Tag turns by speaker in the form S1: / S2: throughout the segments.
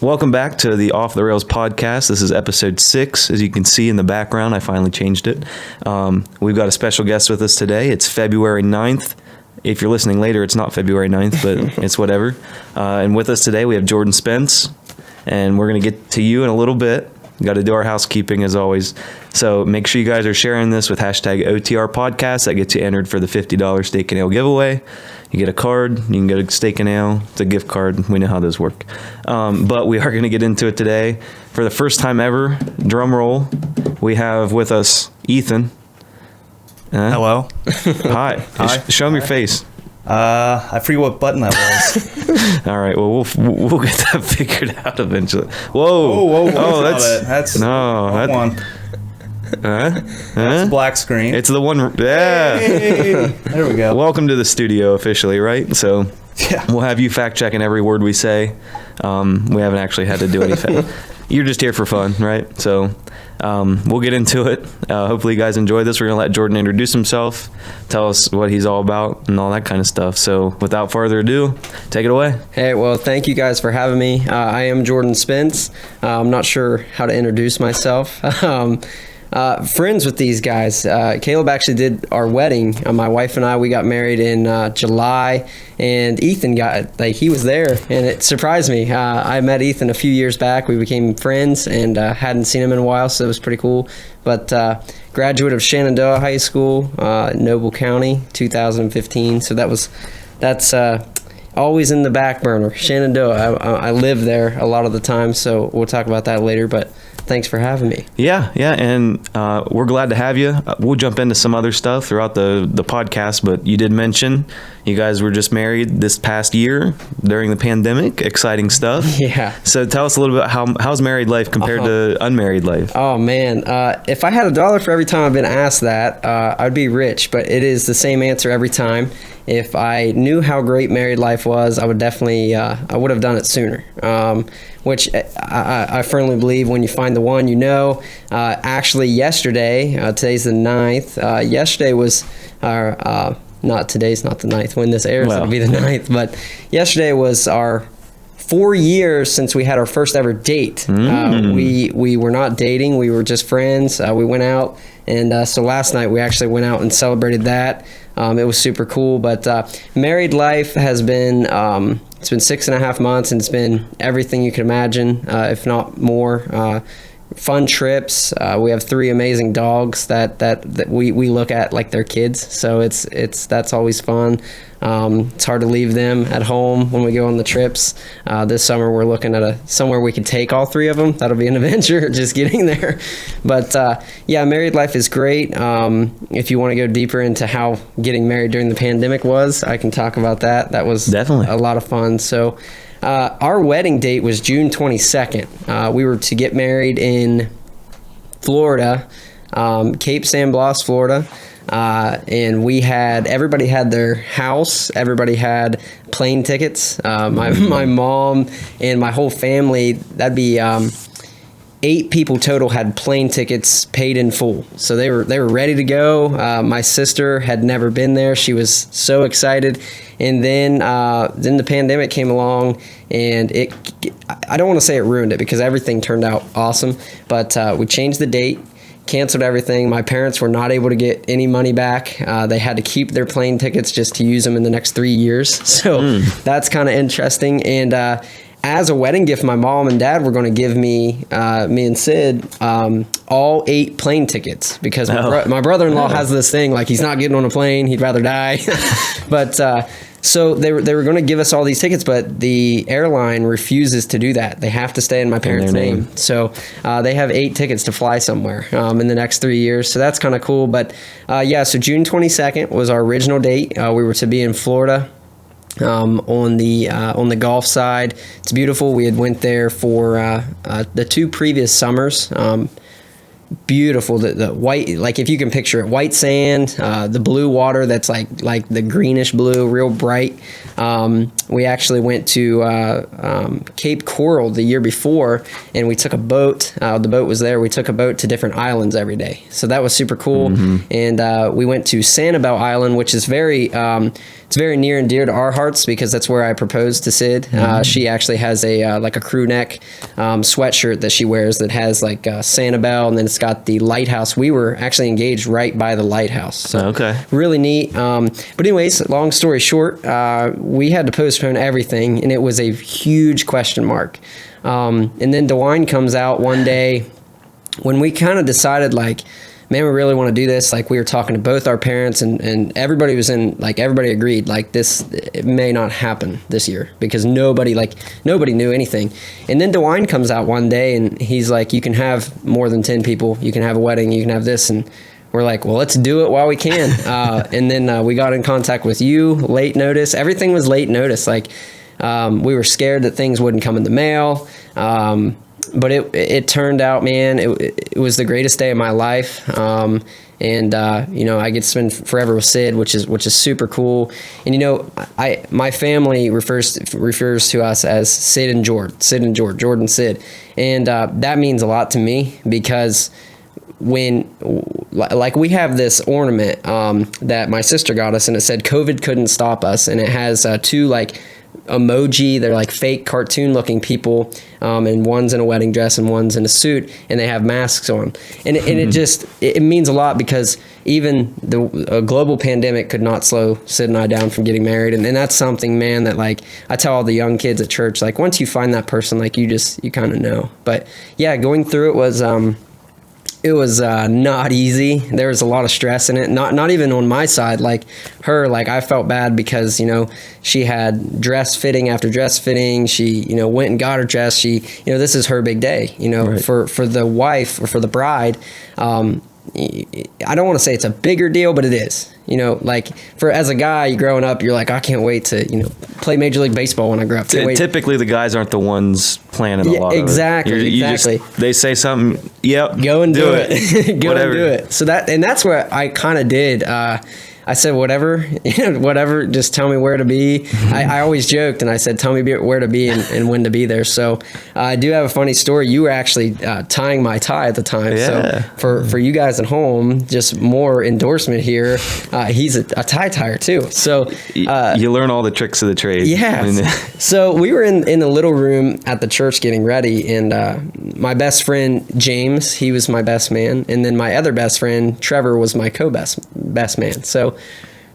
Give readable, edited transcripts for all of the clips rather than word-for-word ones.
S1: Welcome back to the Off the Rails podcast. This is episode 6. As you can see in the background, I finally changed it. We've got a special guest with us today. It's February 9th. If you're listening later, it's not February 9th, but it's whatever. And with us today, we have Jordan Spence, and we're going to get to you in a little bit. Got to do our housekeeping as always. So make sure you guys are sharing this with hashtag OTR podcast. That gets you entered for the $50 steak and ale giveaway. You get a card. You can get a steak and ale. It's a gift card. We know how those work. But we are going to get into it today. For the first time ever, drum roll, we have with us Ethan.
S2: Hello.
S1: Hi.
S2: Hi.
S1: Show him your face.
S2: I forget what button that was.
S1: All right. Well, we'll get that figured out eventually. Whoa.
S2: Whoa.
S1: Oh,
S2: that's
S1: no. That
S2: one. That's a black screen.
S1: It's the one. Yeah.
S2: Hey, there we go.
S1: Welcome to the studio officially, right? So
S2: Yeah.
S1: we'll have you fact checking every word we say. We haven't actually had to do anything. You're just here for fun, right? So we'll get into it. Hopefully you guys enjoy this. We're going to let Jordan introduce himself, tell us what he's all about, and all that kind of stuff. So without further ado, take it away.
S3: Hey, well, thank you guys for having me. I am Jordan Spence. I'm not sure how to introduce myself. Friends with these guys. Caleb actually did our wedding. My wife and I, we got married in July, and Ethan he was there, and it surprised me. I met Ethan a few years back. We became friends and hadn't seen him in a while, so it was pretty cool. But graduate of Shenandoah High School, Noble County, 2015. So that's always in the back burner. Shenandoah. I live there a lot of the time, so we'll talk about that later. But thanks for having me.
S1: Yeah, and we're glad to have you. We'll jump into some other stuff throughout the podcast, but you did mention you guys were just married this past year during the pandemic. Exciting stuff.
S3: Yeah.
S1: So tell us a little bit, how's married life compared to unmarried life?
S3: Oh, man. If I had $1 for every time I've been asked that, I'd be rich, but it is the same answer every time. If I knew how great married life was, I would definitely, I would have done it sooner. Which I firmly believe when you find the one, you know. Actually, yesterday, today's the 9th. Yesterday was today's not the 9th. When this airs, it'll be the 9th. But yesterday was our 4 years since we had our first ever date. We were not dating. We were just friends. We went out. And so last night we actually went out and celebrated that. It was super cool. But married life has been, it's been 6.5 months, and it's been everything you could imagine, if not more. Fun trips. We have 3 amazing dogs that we look at like they're kids. So that's always fun. It's hard to leave them at home when we go on the trips. This summer we're looking at somewhere we could take all 3 of them. That'll be an adventure just getting there. But yeah, married life is great. If you want to go deeper into how getting married during the pandemic was, I can talk about that. That was definitely a lot of fun. So our wedding date was June 22nd. We were to get married in Florida, Cape San Blas, Florida. And everybody had their house. Everybody had plane tickets. My mom and my whole family, that'd be 8 people total, had plane tickets paid in full. So they were ready to go. My sister had never been there. She was so excited. And then the pandemic came along, and I don't want to say it ruined it, because everything turned out awesome. But we changed the date, canceled everything. My parents were not able to get any money back. They had to keep their plane tickets just to use them in the next 3 years. So that's kind of interesting. And as a wedding gift, my mom and dad were going to give me and Sid, all 8 plane tickets, because my brother-in-law has this thing, like he's not getting on a plane. He'd rather die. But so they were going to give us all these tickets, but the airline refuses to do that. They have to stay in my parents' name. So they have 8 tickets to fly somewhere in the next 3 years. So that's kind of cool. But yeah, so June 22nd was our original date. We were to be in Florida. On the Gulf side. It's beautiful. We had went there for the 2 previous summers. Beautiful. The white, like if you can picture it, white sand, the blue water that's like the greenish blue, real bright. we actually went to Cape Coral the year before, and we took a boat. The boat was there. We took a boat to different islands every day. So that was super cool. And we went to Shenandoah Island, which is it's very near and dear to our hearts because that's where I proposed to Sid. She actually has a like a crew neck sweatshirt that she wears that has like Sanibel, and then it's got the lighthouse. We were actually engaged right by the lighthouse. So really neat. But anyways, long story short, we had to postpone everything, and it was a huge question mark. And then DeWine comes out one day when we kind of decided, like, man, we really want to do this. Like, we were talking to both our parents, and everybody was everybody agreed, like, it may not happen this year because nobody knew anything. And then DeWine comes out one day and he's like, you can have more than 10 people. You can have a wedding. You can have this. And we're like, well, let's do it while we can. And then we got in contact with you, late notice. Everything was late notice. Like, we were scared that things wouldn't come in the mail. But it turned out, man, it was the greatest day of my life. And I get to spend forever with Sid, which is super cool. And, my family refers to us as Sid and Jordan, Sid. And that means a lot to me because when, like, we have this ornament that my sister got us, and it said COVID couldn't stop us. And it has two, like, emoji. They're like fake cartoon looking people, and one's in a wedding dress and one's in a suit, and they have masks on, and it means a lot because even a global pandemic could not slow Sid and I down from getting married. And that's something, man, that, like, I tell all the young kids at church, like, once you find that person, like, you kind of know. But yeah, going through it was not easy. There was a lot of stress in it. Not even on my side. Like her, like, I felt bad because, she had dress fitting after dress fitting. She, went and got her dress. She, this is her big day,
S1: right.
S3: for the wife or for the bride. I don't want to say it's a bigger deal, but it is. Like, as a guy growing up, you're like, I can't wait to, play Major League Baseball when I grow up.
S1: Typically, the guys aren't the ones planning a lot of it.
S3: Exactly.
S1: They say something, yep,
S3: go and do it. Go
S1: whatever.
S3: and do it. So that's what I kind of did. I said, whatever, just tell me where to be. I always joked, and I said, tell me where to be and when to be there. So I do have a funny story. You were actually tying my tie at the time.
S1: Yeah.
S3: So for you guys at home, just more endorsement here. He's a tie tyer too. So
S1: you learn all the tricks of the trade.
S3: Yeah. So we were in the little room at the church getting ready, and my best friend, James, he was my best man. And then my other best friend, Trevor, was my best man. So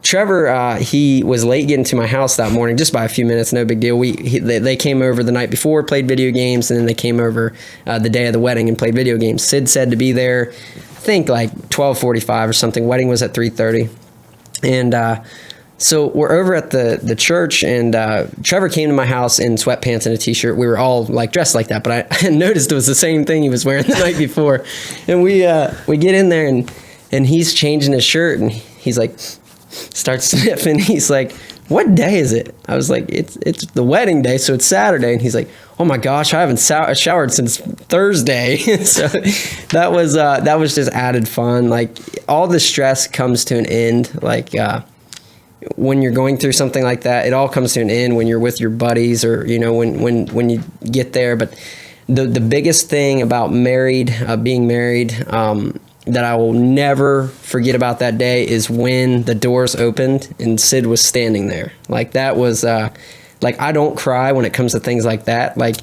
S3: Trevor, he was late getting to my house that morning, just by a few minutes, no big deal. They came over the night before, played video games, and then they came over the day of the wedding and played video games. Sid said to be there, I think like 12:45 or something. Wedding was at 3:30. And so we're over at the church, and Trevor came to my house in sweatpants and a t-shirt. We were all like dressed like that, but I noticed it was the same thing he was wearing the night before. And we get in there, and he's changing his shirt, and he's like, starts sniffing. He's like, what day is it? I was like, it's the wedding day, so it's Saturday. And he's like, oh my gosh, I haven't showered since Thursday. So that was just added fun. Like, all the stress comes to an end. Like, when you're going through something like that, it all comes to an end when you're with your buddies, or when you get there. But the biggest thing about being married, that I will never forget about that day is when the doors opened and Sid was standing there. Like, that was like, I don't cry when it comes to things like that. Like,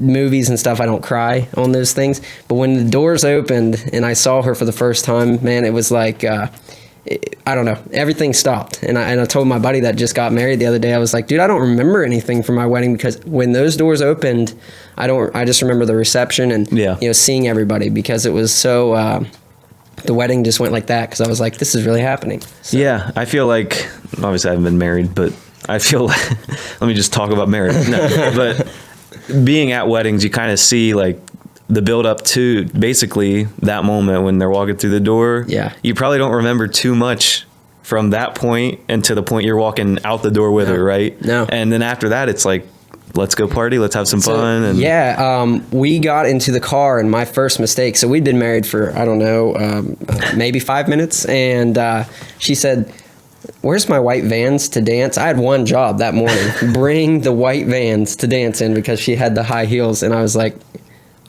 S3: movies and stuff, I don't cry on those things. But when the doors opened and I saw her for the first time, man, it was like, I don't know, everything stopped. And I told my buddy that just got married the other day, I was like, dude, I don't remember anything from my wedding, because when those doors opened, I just remember the reception and, seeing everybody, because it was so, the wedding just went like that, because I was like, this is really happening. So.
S1: Yeah, I feel like, obviously I haven't been married, but I feel like, let me just talk about marriage. No, but being at weddings, you kind of see, like, the build up to basically that moment when they're walking through the door.
S3: Yeah.
S1: You probably don't remember too much from that point and to the point you're walking out the door with her, right?
S3: No.
S1: And then after that, it's like, let's go party, let's have some fun. And
S3: yeah, we got into the car, and my first mistake, so we'd been married for, I don't know, maybe 5 minutes, and she said, where's my white Vans to dance? I had one job that morning, bring the white Vans to dance in because she had the high heels. And I was like,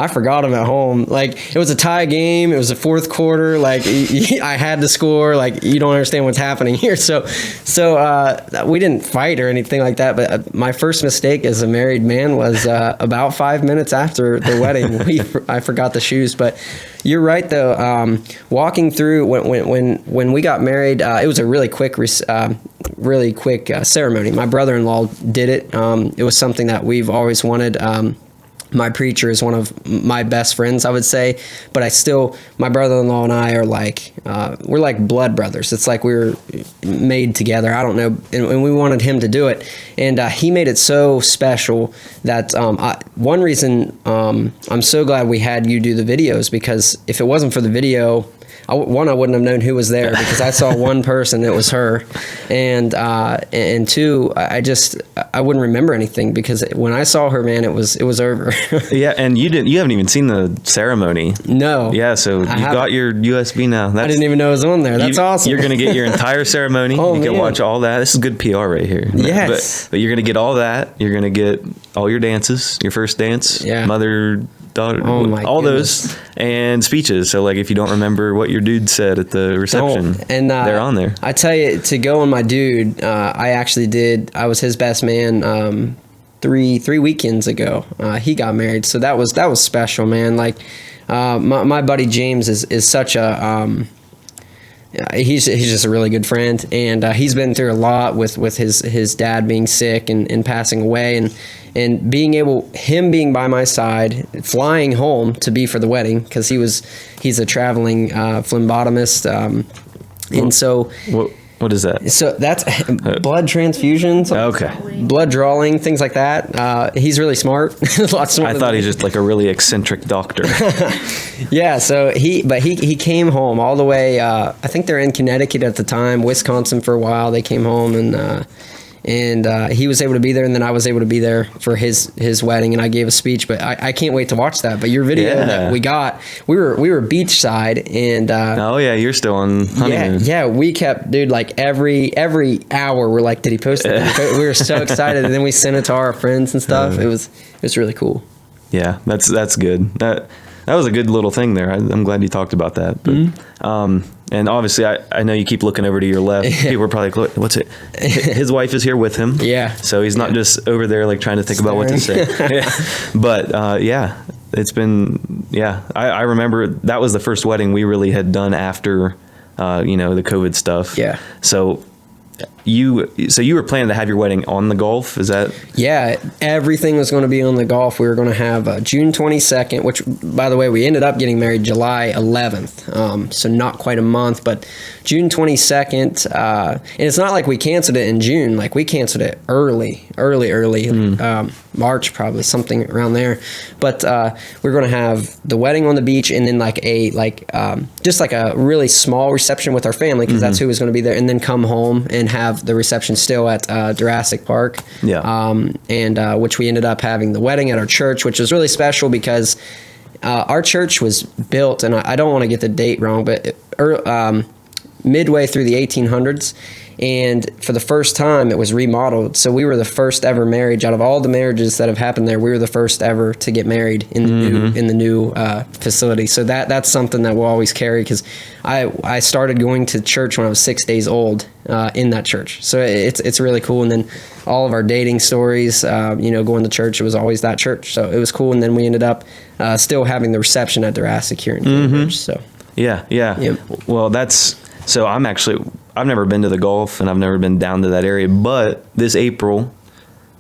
S3: I forgot them at home. Like, it was a tie game. It was the fourth quarter. Like, I had to score. Like, you don't understand what's happening here. So we didn't fight or anything like that. But my first mistake as a married man was about 5 minutes after the wedding. I forgot the shoes. But you're right, though. Walking through when we got married, it was a really quick ceremony. My brother-in-law did it. It was something that we've always wanted. My preacher is one of my best friends, I would say, but my brother-in-law and I are like, we're like blood brothers. It's like we were made together. I don't know. And we wanted him to do it. And he made it so special that one reason I'm so glad we had you do the videos, because if it wasn't for the video, I wouldn't have known who was there, because I saw one person, it was her, and two, I wouldn't remember anything, because when I saw her, man, it was over.
S1: Yeah, and you haven't even seen the ceremony.
S3: No.
S1: Yeah, so you got your USB now.
S3: I didn't even know it was on there. That's awesome.
S1: You're gonna get your entire ceremony.
S3: Oh,
S1: you can
S3: man.
S1: watch all that. This is good PR right here.
S3: Yes.
S1: But you're gonna get all that. You're gonna get all your dances, your first dance, mother, daughter, all those, and speeches. So like, if you don't remember what your dude said at the reception, they're on there.
S3: I tell you, to go on my dude, I was his best man 3 weekends ago. He got married, so that was special, man. Like, my buddy James is such a he's just a really good friend, and he's been through a lot with his dad being sick and passing away, and him being by my side, flying home to be for the wedding, because he's a traveling phlebotomist, and so.
S1: What is that?
S3: So that's blood transfusions.
S1: Okay.
S3: Blood drawing, things like that. He's really smart. Lots smarter.
S1: I thought he's just like a really eccentric doctor.
S3: Yeah. So he came home all the way. I think they're in Connecticut at the time, Wisconsin for a while. They came home, and he was able to be there, and then I was able to be there for his wedding, and I gave a speech. But I can't wait to watch that. But your video that we got, we were beachside, and
S1: oh yeah, you're still on honeymoon.
S3: Yeah, we kept, dude, like every hour we're like, did he post it? We were so excited, and then we sent it to our friends and stuff. It was really cool.
S1: Yeah, that's good. That was a good little thing there. I'm glad you talked about that. But, and obviously, I know you keep looking over to your left. People are probably like, what's it? His wife is here with him.
S3: Yeah.
S1: So he's not just over there like trying to think about what to say. But it's been, I remember that was the first wedding we really had done after, the COVID stuff.
S3: Yeah.
S1: So you were planning to have your wedding on the Gulf, is that?
S3: Yeah, everything was going to be on the Gulf. We were going to have June 22nd, which, by the way, we ended up getting married July 11th, so not quite a month, but June 22nd, and it's not like we canceled it in June. Like, we canceled it early, March probably, something around there. But we're going to have the wedding on the beach, and then just like a really small reception with our family, because that's who was going to be there, and then come home and have the reception still at Jurassic Park. And which we ended up having the wedding at our church, which was really special because our church was built, and I don't want to get the date wrong, but midway through the 1800s. And for the first time, it was remodeled. So we were the first ever marriage out of all the marriages that have happened there. We were the first ever to get married in the new facility. So that's something that we'll always carry, because I started going to church when I was 6 days old in that church. So it's really cool. And then all of our dating stories, going to church, it was always that church. So it was cool. And then we ended up still having the reception at Jurassic here in Cambridge. So
S1: yeah. Yep. Well, so I've never been to the Gulf, and I've never been down to that area, but this April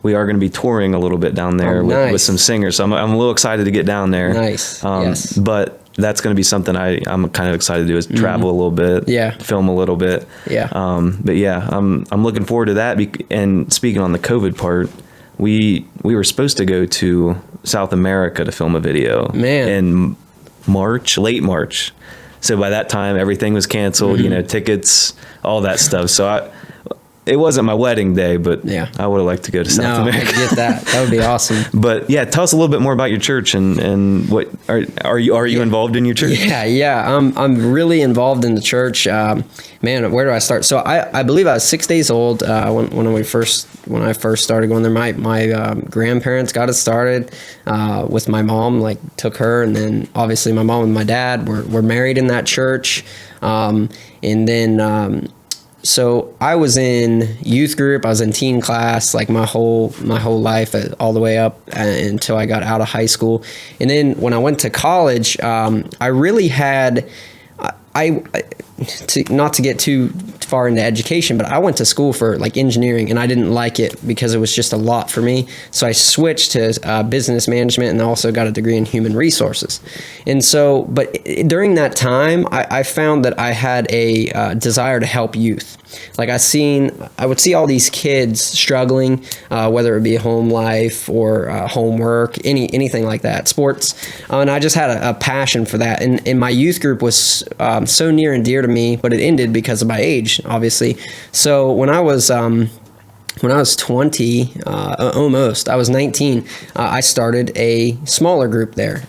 S1: we are going to be touring a little bit down there with some singers. So I'm a little excited to get down there.
S3: Nice. Yes.
S1: But that's going to be something I'm kind of excited to do, is travel a little bit, film a little bit. Yeah. But yeah, I'm looking forward to that. And speaking on the COVID part, we were supposed to go to South America to film a video in late March. So by that time, everything was canceled, tickets, all that stuff. So it wasn't my wedding day, but
S3: Yeah.
S1: I would have liked to go to South
S3: No, I
S1: America.
S3: get that. That would be awesome.
S1: But yeah, tell us a little bit more about your church and what are you involved in your church?
S3: Yeah. I'm really involved in the church. Man, where do I start? So I believe I was 6 days old when I first started going there. My grandparents got it started with my mom, like took her, and then obviously my mom and my dad were married in that church, and then. So I was in youth group. I was in teen class, like my whole life, all the way up until I got out of high school. And then when I went to college, I really had, not to get too far into education, but I went to school for like engineering, and I didn't like it because it was just a lot for me. So I switched to business management, and also got a degree in human resources. And so, but during that time, I found that I had a desire to help youth. Like I would see all these kids struggling, whether it be home life or homework, anything like that, sports. And I just had a passion for that. And my youth group was so near and dear to me, but it ended because of my age, obviously. So when I was 20, almost, I was 19, I started a smaller group there.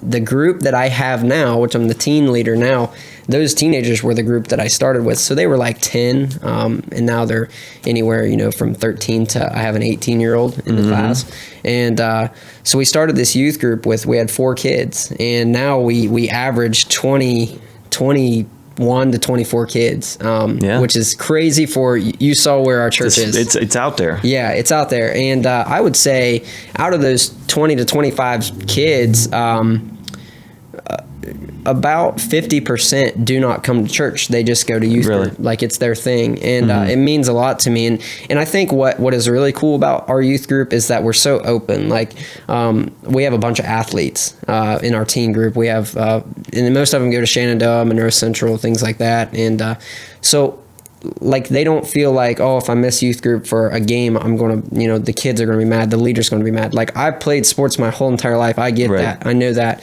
S3: The group that I have now, which I'm the teen leader now, those teenagers were the group that I started with. So they were like 10, and now they're anywhere, from 13 to, I have an 18-year-old in the class. And so we started this youth group we had 4 kids, and now we average 21 to 24 kids, which is crazy you saw where our church is.
S1: It's out there.
S3: Yeah, it's out there. And I would say out of those 20 to 25 kids, about 50% do not come to church. They just go to youth group, like it's their thing. And it means a lot to me. And I think what is really cool about our youth group is that we're so open. Like we have a bunch of athletes in our teen group. We have, and most of them go to Shenandoah, Monroe Central, things like that. And so like they don't feel like, oh, if I miss youth group for a game, I'm going to, the kids are going to be mad. The leader's going to be mad. Like I played sports my whole entire life. I get that. I know that.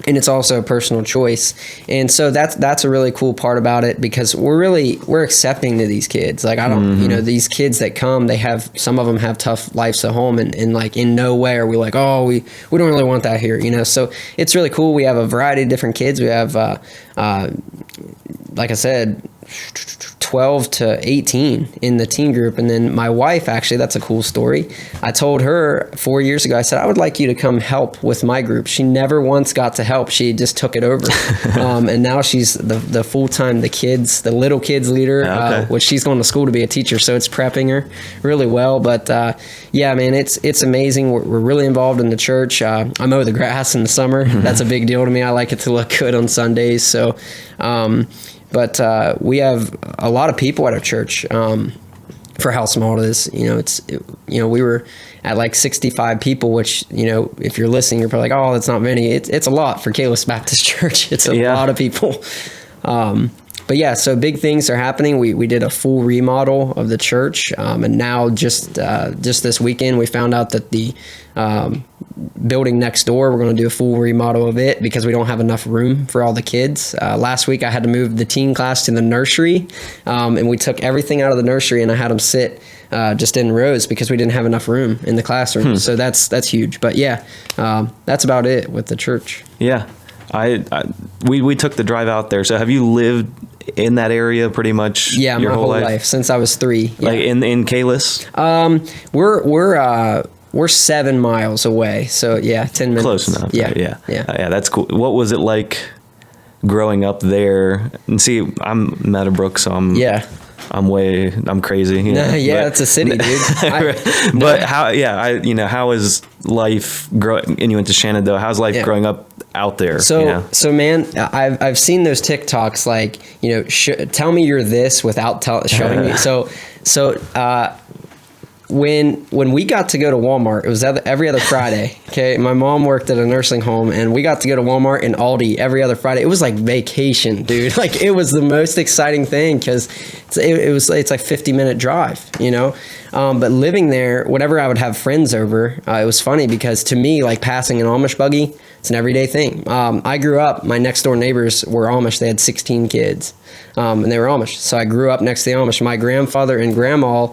S3: And it's also a personal choice. And so that's a really cool part about it, because we're accepting to these kids. Like I don't, these kids that come, some of them have tough lives at home, and like in no way are we like, oh, we don't really want that here, so it's really cool. We have a variety of different kids. We have, like I said, 12 to 18 in the teen group. And then my wife, actually, that's a cool story. I told her 4 years ago, I said, I would like you to come help with my group. She never once got to help. She just took it over. And now she's the full-time, the little kids leader, which she's going to school to be a teacher. So it's prepping her really well. But yeah, man, it's amazing. We're really involved in the church. I mow the grass in the summer. That's a big deal to me. I like it to look good on Sundays. So, but we have a lot of people at our church for how small it is. We were at like 65 people, which, if you're listening, you're probably like, oh, that's not many. It's a lot for Kalis Baptist Church. It's a lot of people. But yeah, so big things are happening. We did a full remodel of the church, and now just this weekend we found out that the building next door, we're going to do a full remodel of it because we don't have enough room for all the kids. Last week I had to move the teen class to the nursery, and we took everything out of the nursery and I had them sit just in rows because we didn't have enough room in the classroom. So that's huge. But yeah, that's about it with the church.
S1: Yeah. We took the drive out there. So have you lived in that area pretty much
S3: your
S1: my
S3: whole life since I was 3? Yeah.
S1: Like in Kalis?
S3: We're 7 miles away. So yeah, 10 minutes.
S1: Close enough.
S3: Yeah.
S1: Yeah. Yeah, that's cool. What was it like growing up there? And see, I'm Meadowbrook, so I'm crazy.
S3: It's a city, dude.
S1: But how is life growing? And you went to Shenandoah. How's life growing up out there?
S3: So man, I've seen those TikToks like, tell me you're this without showing me. So when we got to go to Walmart, it was every other Friday. Okay, my mom worked at a nursing home, and we got to go to Walmart and Aldi every other Friday. It was like vacation, dude. Like it was the most exciting thing because It's like 50-minute drive, you know. But living there, whenever I would have friends over, it was funny because to me, like passing an Amish buggy, it's an everyday thing. I grew up, my next door neighbors were Amish. They had 16 kids, and they were Amish. So I grew up next to the Amish. My grandfather and grandma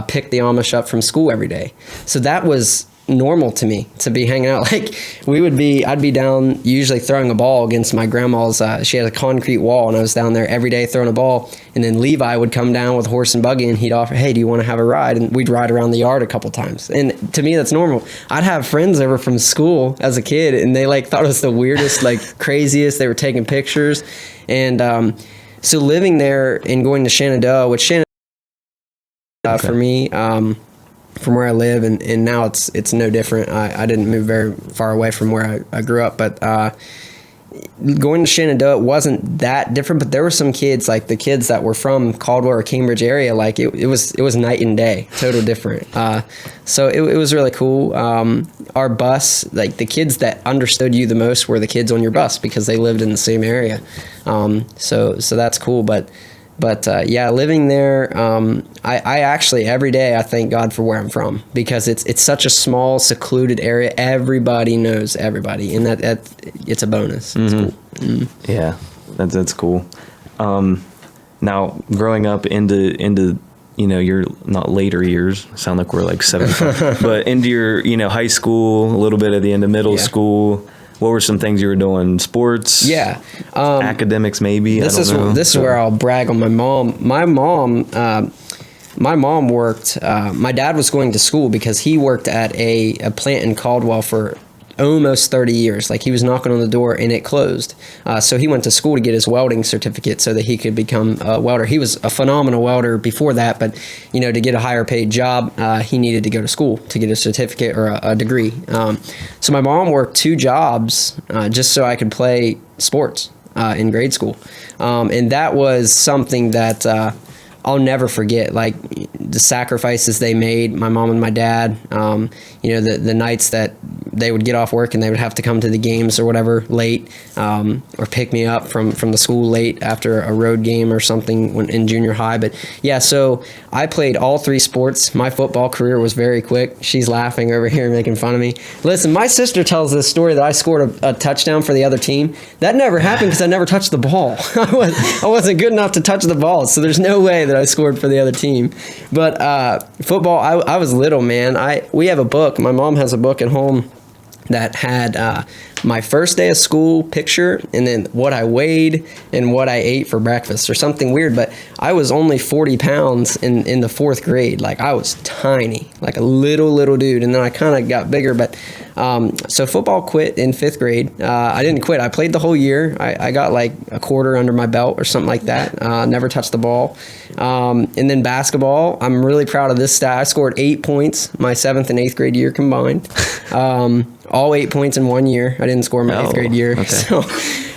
S3: picked the Amish up from school every day. So that was normal to me to be hanging out. Like I'd be down usually throwing a ball against my grandma's. She had a concrete wall, and I was down there every day throwing a ball. And then Levi would come down with a horse and buggy, and he'd offer, "Hey, do you want to have a ride?" And we'd ride around the yard a couple times. And to me, that's normal. I'd have friends over from school as a kid, and they like thought it was the weirdest, like craziest. They were taking pictures, and so living there and going to Shenandoah, which Shenandoah for me. From where I live, and now it's no different. I didn't move very far away from where I grew up, but going to Shenandoah wasn't that different. But there were some kids, like the kids that were from Caldwell or Cambridge area, like it was night and day, total different. So it was really cool. Our bus, like the kids that understood you the most were the kids on your bus because they lived in the same area. So that's cool, but yeah, living there, I actually every day I thank God for where I'm from because it's such a small, secluded area. Everybody knows everybody, and that it's a bonus. It's cool.
S1: Yeah, that's cool. Now, growing up into your not later years, sound like we're like 75, but into your high school, a little bit at the end of middle school. What were some things you were doing? Sports?
S3: Yeah.
S1: Academics, maybe?
S3: This is where I'll brag on my mom. My mom worked, my dad was going to school because he worked at a plant in Caldwell for almost 30 years. Like he was knocking on the door and it closed. So he went to school to get his welding certificate so that he could become a welder. He was a phenomenal welder before that, but to get a higher paid job, he needed to go to school to get a certificate or a degree. So my mom worked 2 jobs just so I could play sports in grade school. And that was something that I'll never forget, like the sacrifices they made, my mom and my dad, the nights that they would get off work and they would have to come to the games or whatever late, or pick me up from the school late after a road game or something in junior high. But yeah, so I played all 3 sports. My football career was very quick. She's laughing over here making fun of me. Listen, my sister tells this story that I scored a touchdown for the other team. That never happened because I never touched the ball. I wasn't good enough to touch the ball, so there's no way that I scored for the other team. But football, I was little, man. We have a book. My mom has a book at home that had my first day of school picture and then what I weighed and what I ate for breakfast or something weird. But I was only 40 pounds in the 4th grade. Like I was tiny, like a little dude. And then I kind of got bigger. But so football quit in 5th grade. I didn't quit. I played the whole year. I got like a quarter under my belt or something like that. Never touched the ball. And then basketball, I'm really proud of this stat. I scored 8 points my 7th and 8th grade year combined. All 8 points in 1 year. I didn't score my 8th grade year. Okay. So,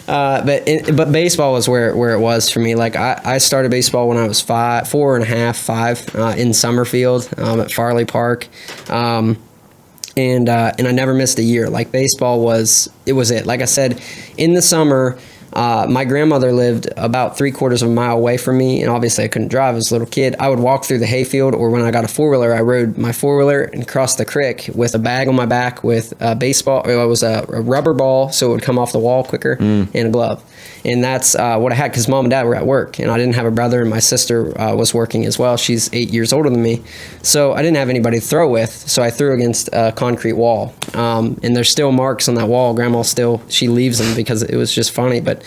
S3: but baseball was where it was for me. Like I started baseball when I was 4 and a half, 5 in Summerfield at Farley Park. And I never missed a year. Like baseball was it. Like I said, in the summer, my grandmother lived about 3/4 of a mile away from me, and obviously I couldn't drive as a little kid. I would walk through the hayfield, or when I got a 4-wheeler, I rode my 4-wheeler and crossed the creek with a bag on my back with a baseball. It was a rubber ball, so it would come off the wall quicker, and a glove. And that's what I had because mom and dad were at work, and I didn't have a brother, and my sister was working as well. She's 8 years older than me, so I didn't have anybody to throw with, so I threw against a concrete wall. And there's still marks on that wall. Grandma she leaves them because it was just funny. But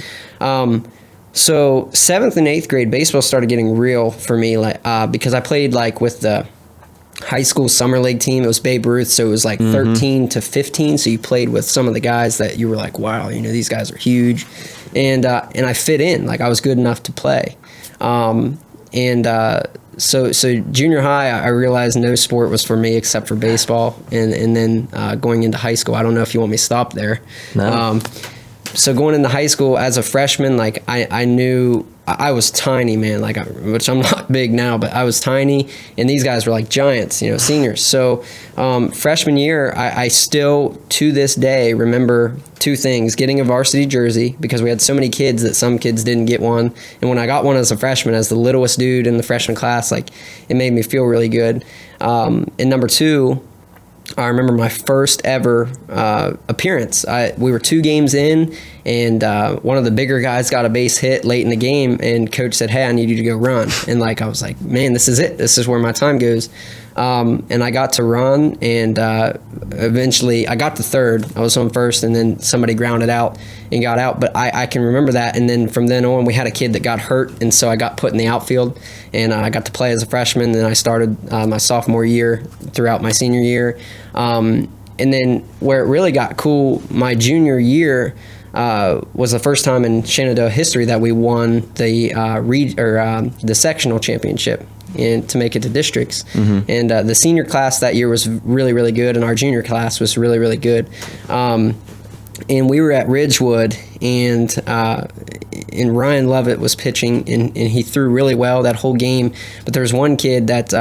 S3: so 7th and 8th grade, baseball started getting real for me, like because I played like with the high school summer league team. It was Babe Ruth, so it was like 13 to 15. So you played with some of the guys that you were like, wow, these guys are huge, and I fit in. Like I was good enough to play. So junior high, I realized no sport was for me except for baseball, and then going into high school, I don't know if you want me to stop there.
S1: No.
S3: So going into high school as a freshman, like I knew I was tiny, man, which I'm not big now, but I was tiny, and these guys were like giants, seniors. So freshman year, I still, to this day, remember two things: getting a varsity jersey, because we had so many kids that some kids didn't get one. And when I got one as a freshman, as the littlest dude in the freshman class, it made me feel really good. And number two, I remember my first ever appearance. We were 2 games in, and one of the bigger guys got a base hit late in the game, and coach said, "Hey, I need you to go run." And I was like, man, this is it. This is where my time goes. And I got to run, and eventually I got to third. I was on first, and then somebody grounded out and got out. But I can remember that. And then from then on, we had a kid that got hurt, and so I got put in the outfield, and I got to play as a freshman. Then I started my sophomore year throughout my senior year. And then where it really got cool, my junior year was the first time in Shenandoah history that we won the sectional championship and to make it to districts. Mm-hmm. And the senior class that year was really, really good, and our junior class was really, really good. And we were at Ridgewood, and Ryan Lovett was pitching, and he threw really well that whole game. But there was one kid that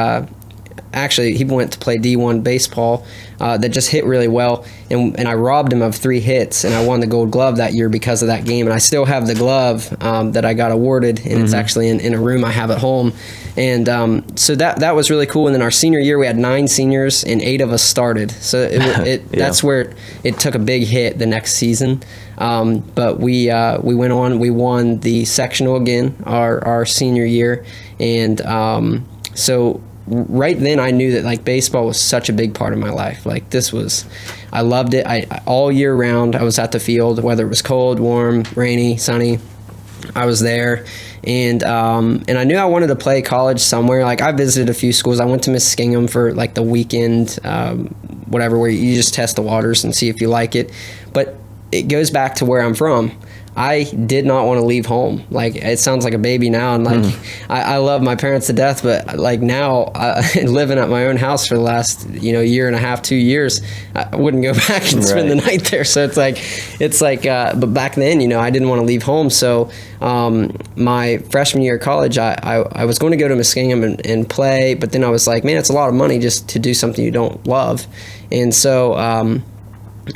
S3: actually he went to play D1 baseball that just hit really well, and I robbed him of 3 hits, and I won the Gold Glove that year because of that game. And I still have the glove that I got awarded, and mm-hmm. It's actually in a room I have at home. And so that was really cool. And then our senior year, we had 9 seniors, and 8 of us started. So that's where it took a big hit the next season. But we went on. We won the sectional again our senior year, and so right then I knew that baseball was such a big part of my life. I loved it. I all year round I was at the field, whether it was cold, warm, rainy, sunny, I was there. And I knew I wanted to play college somewhere. I visited a few schools. I went to Muskingum for the weekend, whatever, where you just test the waters and see if you like it. But it goes back to where I'm from. I did not want to leave home. It sounds like a baby now, and I love my parents to death, but now living at my own house for the last year and a half, 2 years, I wouldn't go back and spend the night there. So but back then, I didn't want to leave home. So my freshman year of college, I was going to go to Muskingum and play, but then I was like, man, it's a lot of money just to do something you don't love. And so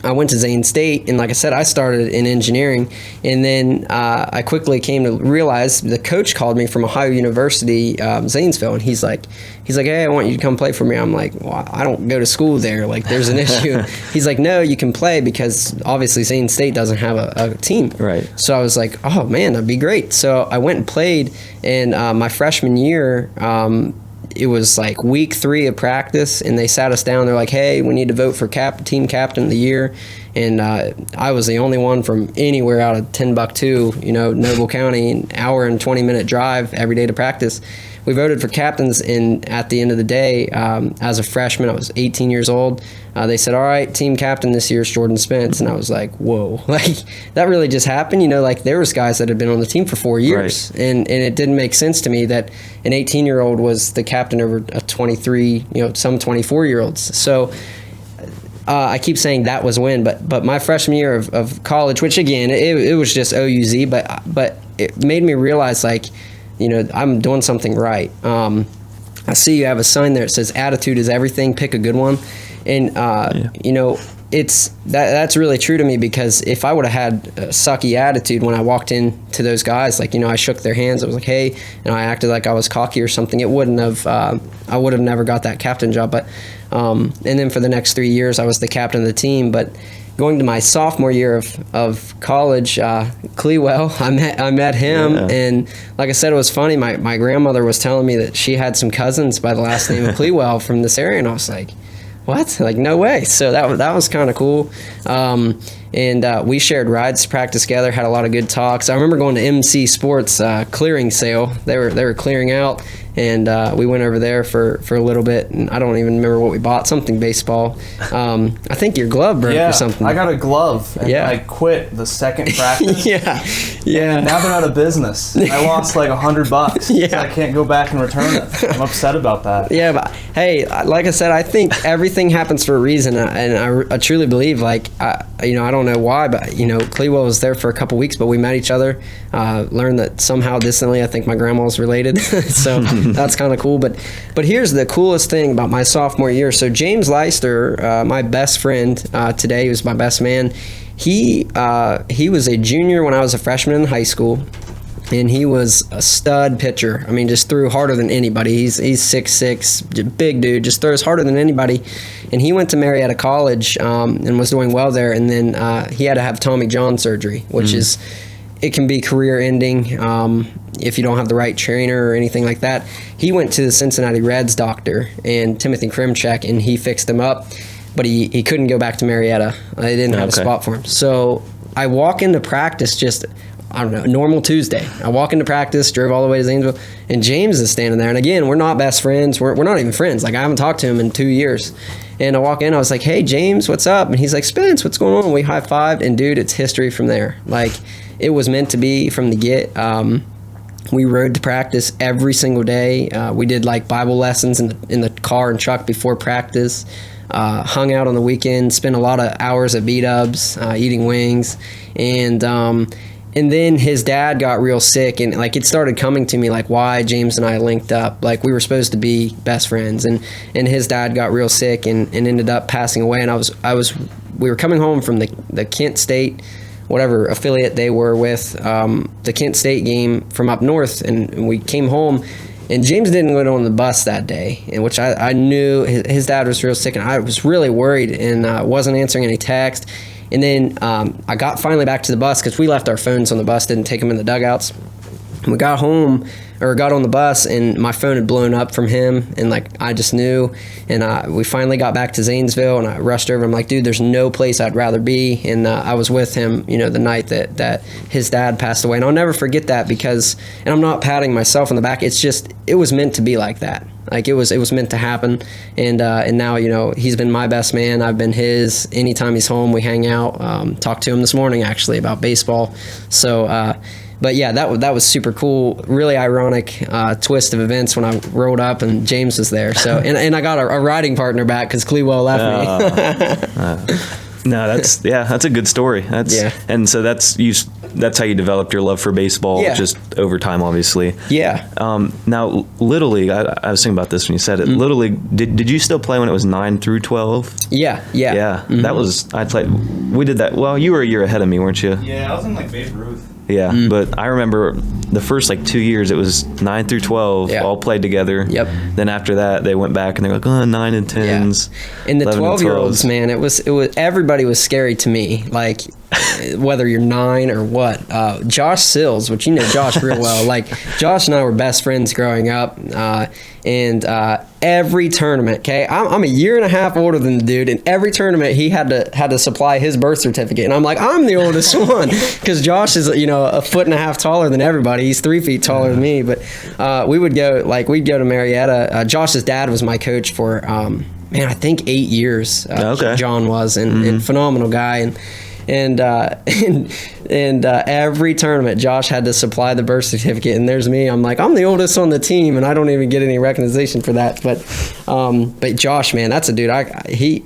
S3: I went to Zane State, and like I said, I started in engineering, and then I quickly came to realize the coach called me from Ohio University, Zanesville, and he's like, hey, I want you to come play for me. I'm like, well, I don't go to school there. There's an issue. He's like, no, you can play, because obviously Zane State doesn't have a team. Right. So I was like, oh man, that'd be great. So I went and played, and my freshman year, it was week 3 of practice, and they sat us down. They're like, hey, we need to vote for team captain of the year. And I was the only one from anywhere out of Timbuktu, Noble County, an hour and 20-minute drive every day to practice. We voted for captains, and at the end of the day, as a freshman, I was 18 years old. They said, all right, team captain this year is Jordan Spence. And I was like, whoa, that really just happened? There was guys that had been on the team for 4 years. Right. And it didn't make sense to me that an 18-year-old was the captain over a 23, some 24-year-olds. So I keep saying that was when, but my freshman year of college, which again, it was just OUZ, but it made me realize I'm doing something right. I see you have a sign there that says attitude is everything, pick a good one. And that's really true to me, because if I would have had a sucky attitude when I walked into those guys, I shook their hands, I was like, hey, and I acted like I was cocky or something, it wouldn't have, I would have never got that captain job. But and then for the next 3 years, I was the captain of the team. But going to my sophomore year of college, Clewell, I met him, and like I said, it was funny. My grandmother was telling me that she had some cousins by the last name of Clewell from this area, and I was like, what? No way. So that was kind of cool. And we shared rides to practice together, had a lot of good talks. I remember going to MC Sports clearing sale. They were clearing out, and we went over there for a little bit, and I don't even remember what we bought, something baseball. I think your glove broke or something.
S2: I got a glove, and
S3: Yeah.
S2: I quit the second practice.
S3: Yeah.
S2: Now they're out of business. I lost like $100.
S3: Yeah.
S2: So I can't go back and return it. I'm upset about that.
S3: Yeah, but hey, like I said, I think everything happens for a reason, and I truly believe, like, I don't know why, but Clewell was there for a couple weeks, but we met each other, learned that somehow distantly, I think my grandma was related, so that's kind of cool. But here's the coolest thing about my sophomore year. So James Leister, my best friend today, who's my best man, he was a junior when I was a freshman in high school. And he was a stud pitcher. I mean, just threw harder than anybody. He's 6'6", big dude, just throws harder than anybody. And he went to Marietta College and was doing well there. And then he had to have Tommy John surgery, which it can be career-ending if you don't have the right trainer or anything like that. He went to the Cincinnati Reds doctor and Timothy Krimchek, and he fixed him up. But he couldn't go back to Marietta. They didn't have a spot for him. So I walk into practice just, I don't know, normal Tuesday. I walk into practice, drove all the way to Zanesville, and James is standing there. And again, we're not best friends. We're not even friends. Like, I haven't talked to him in 2 years. And I walk in, I was like, "Hey, James, what's up?" And he's like, "Spence, what's going on?" We high-fived, and dude, it's history from there. Like, it was meant to be from the get. We rode to practice every single day. We did like Bible lessons in the car and truck before practice. Hung out on the weekends, spent a lot of hours at B-dubs, eating wings, and then his dad got real sick, and like it started coming to me like why James and I linked up. Like, we were supposed to be best friends, and his dad got real sick and ended up passing away. And we were coming home from the Kent State, whatever affiliate they were with, the Kent State game from up north, and we came home. And James didn't go on the bus that day, in which I knew his dad was real sick, and I was really worried and wasn't answering any text. And then I got finally back to the bus because we left our phones on the bus, didn't take them in the dugouts. And we got home, or got on the bus, and my phone had blown up from him, and like I just knew. And we finally got back to Zanesville, and I rushed over. I'm like, "Dude, there's no place I'd rather be." And I was with him, the night that his dad passed away. And I'll never forget that because, and I'm not patting myself on the back. It's just, it was meant to be like that. Like, it was meant to happen. And now, he's been my best man. I've been his. Anytime he's home, we hang out. Talked to him this morning actually about baseball. So. But yeah, that was super cool. Really ironic twist of events when I rolled up and James was there. So and I got a riding partner back because Clewell left me.
S1: No, that's a good story. And so that's how you developed your love for baseball, just over time, obviously.
S3: Yeah.
S1: Now, Little League, I was thinking about this when you said it. Little League, did you still play when it was 9 through 12?
S3: Yeah.
S1: Mm-hmm. That was, we did that. Well, you were a year ahead of me, weren't you?
S2: Yeah, I was in like Babe Ruth.
S1: Yeah, but I remember the first 2 years it was 9 through 12 all played together.
S3: Yep.
S1: Then after that they went back and they were like, 9 and 10s.
S3: Yeah. And the 12-year-olds, man, it was everybody was scary to me. Like, whether you're 9 or what. Josh Sills, which you know Josh real well. Like, Josh and I were best friends growing up. And every tournament, okay, I'm a year and a half older than the dude, and every tournament he had to supply his birth certificate, and I'm like, I'm the oldest one, because Josh is a foot and a half taller than everybody. He's 3 feet taller than me. But we'd go to Marietta. Josh's dad was my coach for I think 8 years. John was, and phenomenal guy, and every tournament Josh had to supply the birth certificate, and there's me, I'm like, I'm the oldest on the team, and I don't even get any recognition for that. But Josh, man, that's a dude. He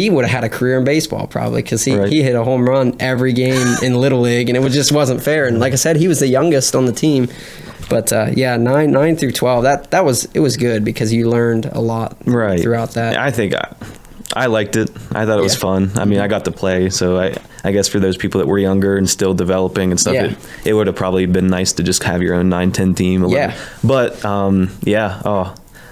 S3: would have had a career in baseball probably, because he hit a home run every game in Little League, and it just wasn't fair. And like I said, he was the youngest on the team. But 9 through 12, it was good because you learned a lot throughout that.
S1: I think I liked it. I thought it was fun. I mean, I got to play, so I guess for those people that were younger and still developing and stuff, it would have probably been nice to just have your own 9-10 team. 11.
S3: Yeah.
S1: But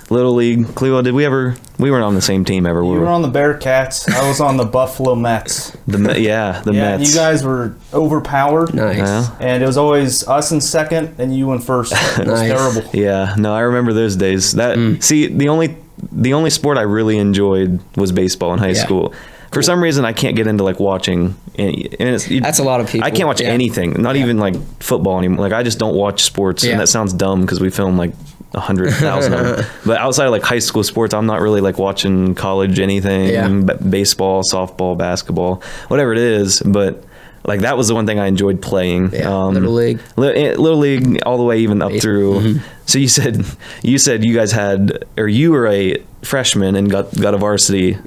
S1: Little League, Cleo, we weren't on the same team ever.
S2: You were on the Bearcats. I was on the Buffalo Mets.
S1: The Mets.
S2: You guys were overpowered.
S3: Nice.
S1: Yeah.
S2: And it was always us in second and you in first. It was terrible.
S1: Yeah. No, I remember those days. See, the only sport I really enjoyed was baseball in high school. For some reason, I can't get into like watching any, and
S3: That's a lot of people.
S1: I can't watch anything, not even like football anymore. Like I just don't watch sports, and that sounds dumb because we film like 100,000 of them. But outside of like high school sports, I'm not really like watching college anything, baseball, softball, basketball, whatever it is. But like that was the one thing I enjoyed playing.
S3: Little league,
S1: little league, all the way even up through. So you said you guys had, or you were a freshman and got a varsity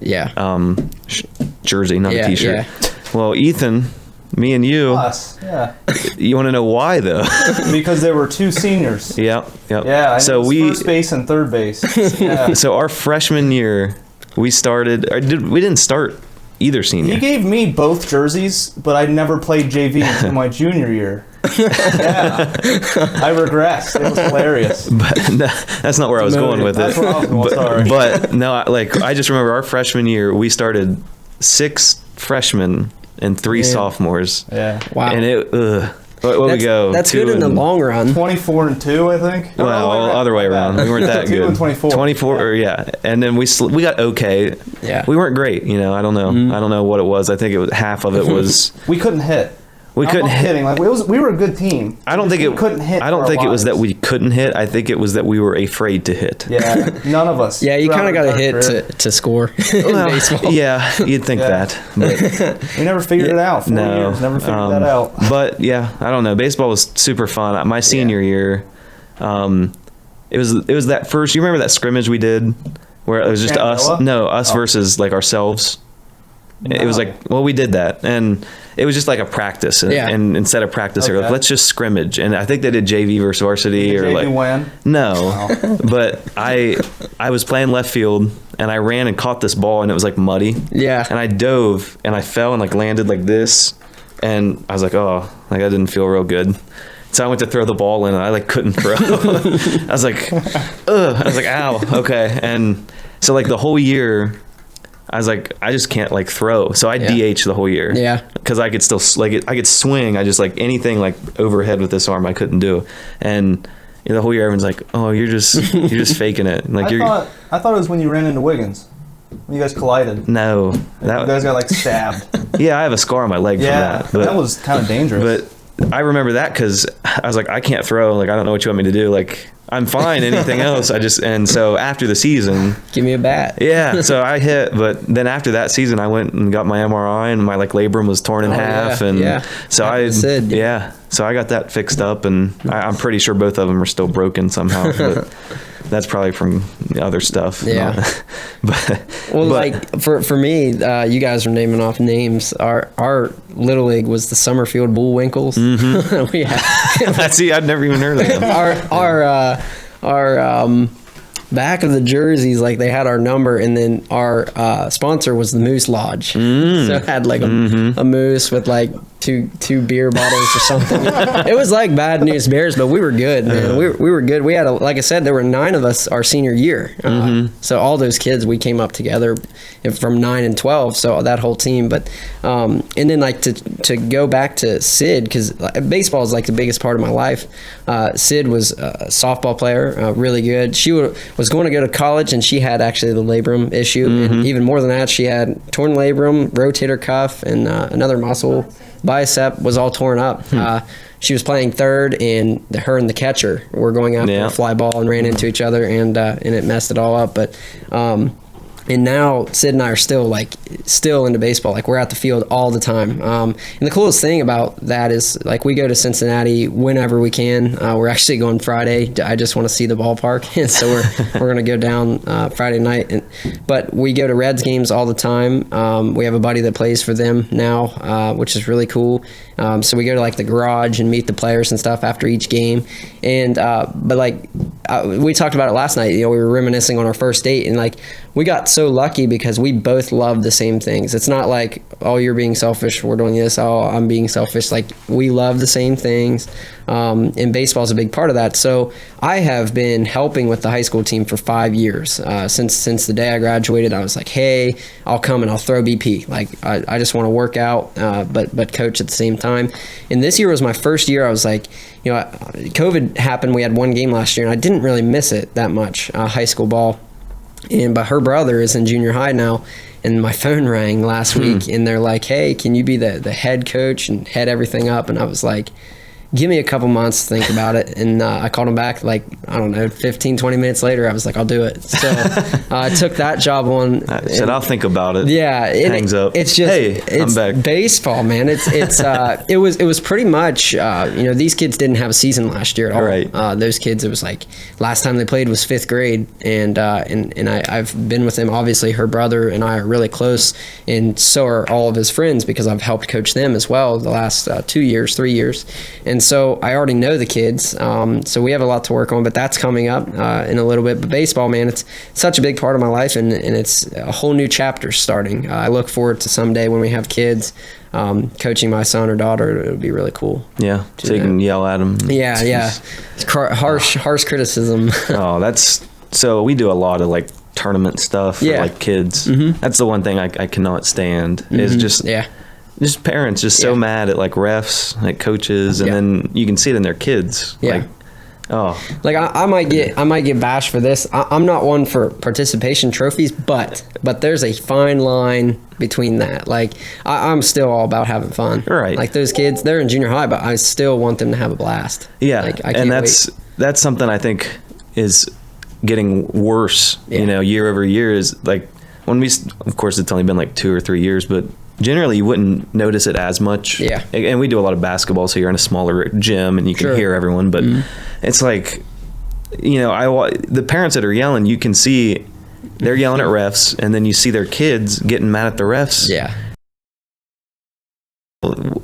S1: jersey, not a t-shirt.
S3: Yeah.
S1: Well, Ethan, me and you.
S2: Us, yeah.
S1: You want to know why though?
S2: Because there were 2 seniors.
S1: Yep.
S2: Yeah. So we first base and third base. Yeah.
S1: So our freshman year, we didn't start either senior.
S2: He gave me both jerseys, but I never played JV until my junior year. Yeah. I regressed. It was hilarious.
S1: But that's not where I was going with
S2: That's
S1: it.
S2: where I was going, sorry.
S1: But no, I just remember our freshman year, we started 6 freshmen and 3 sophomores.
S2: Yeah.
S3: Wow.
S1: And it, what we go?
S3: That's good in the long run.
S2: 24-2, I think.
S1: Well, other way around. We weren't that
S2: 2
S1: good.
S2: and 24.
S1: 24, and then we got okay.
S3: Yeah.
S1: We weren't great. I don't know. I don't know what it was. I think it was half of it was
S2: we couldn't hit.
S1: We couldn't hit.
S2: Hitting. Like we were a good team.
S1: I don't think it
S2: couldn't hit.
S1: I don't think it was that we couldn't hit. I think it was that we were afraid to hit.
S2: Yeah, none of us.
S3: Yeah, you kind of got to hit to score in baseball.
S1: Yeah, you'd think that. But
S2: we never figured it out. 4 years, never figured that out.
S1: But yeah, I don't know. Baseball was super fun. My senior year, it was that first. You remember that scrimmage we did where it was just
S2: Shenandoah?
S1: us? No, us versus like ourselves.
S2: No.
S1: It was like, well, we did that, and it was just like a practice, and instead of practice, they were like, let's just scrimmage. And I think they did JV versus varsity, or
S2: JV
S1: like
S2: win?
S1: No, but I was playing left field, and I ran and caught this ball, and it was like muddy, and I dove, and I fell and like landed like this, and I was like, oh, like I didn't feel real good. So I went to throw the ball in, and I like couldn't throw. I was like, ugh. I was like, ow, okay. And so like the whole year, I was like, I just can't like throw. So I DH the whole year.
S3: Yeah.
S1: Because I could still I could swing. I just like anything like overhead with this arm I couldn't do. And the whole year everyone's like, oh, you're just faking it. And, like
S2: I thought it was when you ran into Wiggins. When you guys collided.
S1: No.
S2: You guys got like stabbed.
S1: Yeah, I have a scar on my leg from that. But
S2: that was kind of dangerous.
S1: But I remember that because I was like, I can't throw. Like, I don't know what you want me to do. Like, I'm fine. Anything else, and so after the season,
S3: give me a bat.
S1: Yeah, so I hit, but then after that season, I went and got my MRI, and my like labrum was torn in half, so so I got that fixed up, and I'm pretty sure both of them are still broken somehow. But that's probably from other stuff.
S3: Yeah. Like for me, you guys are naming off names. Our little league was the Summerfield Bullwinkles.
S1: Mm-hmm.
S3: We had,
S1: see, I'd never even heard of them.
S3: Our back of the jerseys, like they had our number, and then our sponsor was the Moose Lodge. So it had like a moose with like two beer bottles or something. It was like Bad News Bears, but we were good, man. We were good. We had like I said, there were 9 of us our senior year. So all those kids, we came up together from 9 and 12. So that whole team. But and then like to go back to Sid, because baseball is like the biggest part of my life. Sid was a softball player, really good. She was going to go to college, and she had actually the labrum issue, and even more than that, she had torn labrum, rotator cuff, and another muscle. Bicep was all torn up. She was playing third, and her and the catcher were going after a fly ball and ran into each other, and it messed it all up. But and now Sid and I are still into baseball. Like, we're at the field all the time. And the coolest thing about that is, like, we go to Cincinnati whenever we can. We're actually going Friday. I just want to see the ballpark, and so we're going to go down Friday night. But we go to Reds games all the time. We have a buddy that plays for them now, which is really cool. So we go to like the garage and meet the players and stuff after each game. And but like we talked about it last night. We were reminiscing on our first date, and like we got so lucky because we both love the same things. It's not like, oh, you're being selfish, we're doing this, oh, I'm being selfish. Like, we love the same things, and baseball is a big part of that. So I have been helping with the high school team for 5 years. Since the day I graduated, I was like, hey, I'll come and I'll throw BP. Like, I just want to work out, but coach at the same time. And this year was my first year. I was like, COVID happened. We had one game last year, and I didn't really miss it that much, high school ball. But her brother is in junior high now, and my phone rang last week, and they're like, hey, can you be the head coach and head everything up? And I was like, give me a couple months to think about it. And I called him back, like, I don't know, 15, 20 minutes later. I was like, I'll do it. So I took that job on.
S1: I said, I'll think about it.
S3: Yeah.
S1: Hangs up.
S3: It's just,
S1: hey,
S3: it's
S1: I'm back.
S3: baseball, man. It was pretty much, these kids didn't have a season last year at all.
S1: Right.
S3: Those kids, it was like, last time they played was 5th grade. And I've been with them. Obviously, her brother and I are really close. And so are all of his friends, because I've helped coach them as well the last 3 years. And so I already know the kids. So we have a lot to work on, but that's coming up in a little bit. But baseball, man, it's such a big part of my life, and it's a whole new chapter starting. I look forward to someday when we have kids, coaching my son or daughter. It'll be really cool.
S1: Yeah, so you can yell at them.
S3: Yeah. It's harsh criticism.
S1: So we do a lot of like tournament stuff for like kids. That's the one thing I cannot stand is just parents just so mad at like refs, like coaches, and then you can see it in their kids.
S3: Yeah.
S1: Like,
S3: I might get bashed for this. I'm not one for participation trophies, but there's a fine line between that. Like, I'm still all about having fun.
S1: Right.
S3: Like, those kids, they're in junior high, but I still want them to have a blast.
S1: Yeah.
S3: Like, I can't wait.
S1: That's something I think is getting worse, year over year. Is like, when of course it's only been like 2 or 3 years, but generally you wouldn't notice it as much. Yeah. And we do a lot of basketball, so you're in a smaller gym and you can hear everyone, but it's like, the parents that are yelling, you can see they're yelling at refs, and then you see their kids getting mad at the refs.
S3: Yeah.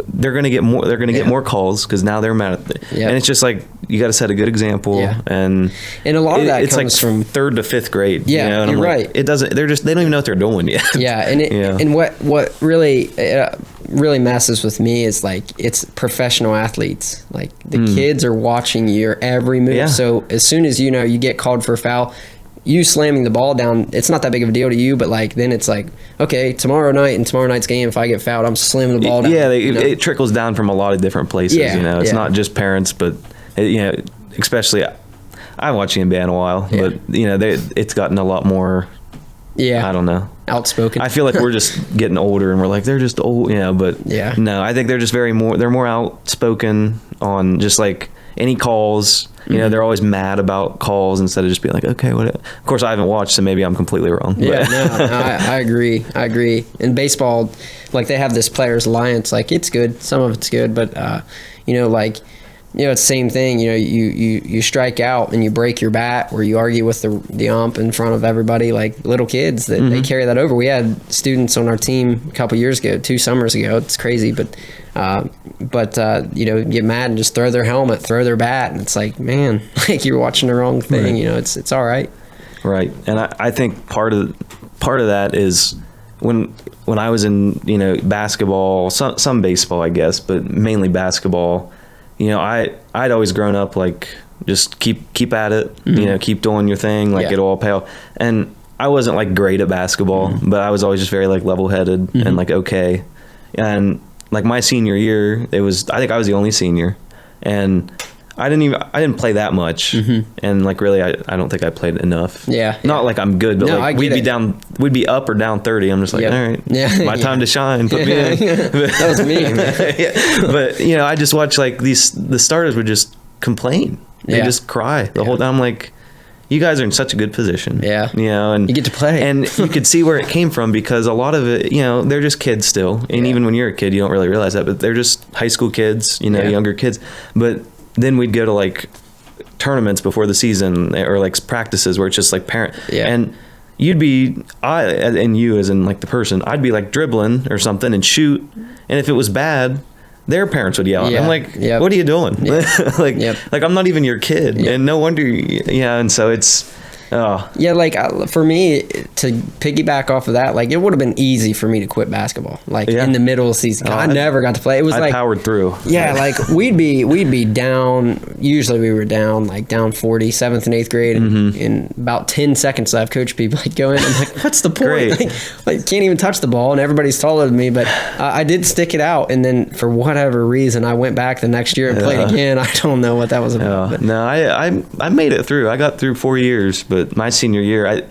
S1: They're going to get more. They're going to get more calls because now they're mad at it. And it's just like, you got to set a good example. Yeah. And
S3: a lot of that
S1: it's
S3: comes
S1: like
S3: from
S1: 3rd to 5th grade.
S3: Yeah,
S1: and
S3: you're right.
S1: It doesn't. They don't even know what they're doing yet.
S3: Yeah, and what really messes with me is like, it's professional athletes. Like, the kids are watching your every move. Yeah. So as soon as you get called for a foul, you slamming the ball down, it's not that big of a deal to you, but like, then it's like, okay, tomorrow night's game, if I get fouled, I'm slamming the ball down.
S1: Yeah, it trickles down from a lot of different places. It's not just parents, but especially, I haven't watched the NBA in a while, but it's gotten a lot more. Yeah, I don't know,
S3: outspoken.
S1: I feel like we're just getting older, and we're like, they're just old, but no, I think they're just they're more outspoken on just like any calls. They're always mad about calls instead of just being like, okay, what? Of course, I haven't watched, so maybe I'm completely wrong.
S3: Yeah, I agree. In baseball, like, they have this players' alliance. Like, it's good. Some of it's good, but it's the same thing. You strike out and you break your bat, or you argue with the ump in front of everybody, like little kids, that they carry that over. We had students on our team a couple years ago, 2 summers ago. It's crazy, but get mad and just throw their helmet, throw their bat, and it's like, man, like, you're watching the wrong thing. Right. It's all right.
S1: Right, and I think part of that is when I was in basketball, some baseball, I guess, but mainly basketball. I'd always grown up like, just keep at it, keep doing your thing, like it'll all pay off. And I wasn't like great at basketball, but I was always just very like level-headed and like okay. And like my senior year, I think I was the only senior, and I didn't play that much, and like really I don't think I played enough. Not like I'm good, but like we'd be up or down 30. I'm just like, all right, my time to shine. Put me in.
S3: That was me.
S1: But I just watch like the starters would just complain. They just cry the whole time. I'm like, you guys are in such a good position. And
S3: you get to play,
S1: and you could see where it came from, because a lot of it, they're just kids still, and even when you're a kid, you don't really realize that, but they're just high school kids, younger kids. But then we'd go to like tournaments before the season, or like practices where it's just like and you as in like the person, I'd be like dribbling or something and shoot, and if it was bad, their parents would yell. I'm like, what are you doing? Like I'm not even your kid, and no wonder. And so it's.
S3: Like for me, to piggyback off of that, like, it would have been easy for me to quit basketball, like in the middle of the season. I never got to play. It was like
S1: powered through.
S3: Like we'd be down. Usually we were down 40, 7th and 8th grade, and in about 10 seconds left, coach be like, go in. I'm like, what's the point? Like can't even touch the ball, and everybody's taller than me. But I did stick it out, and then for whatever reason, I went back the next year and played again. I don't know what that was about.
S1: No, I made it through. I got through 4 years, but my senior year,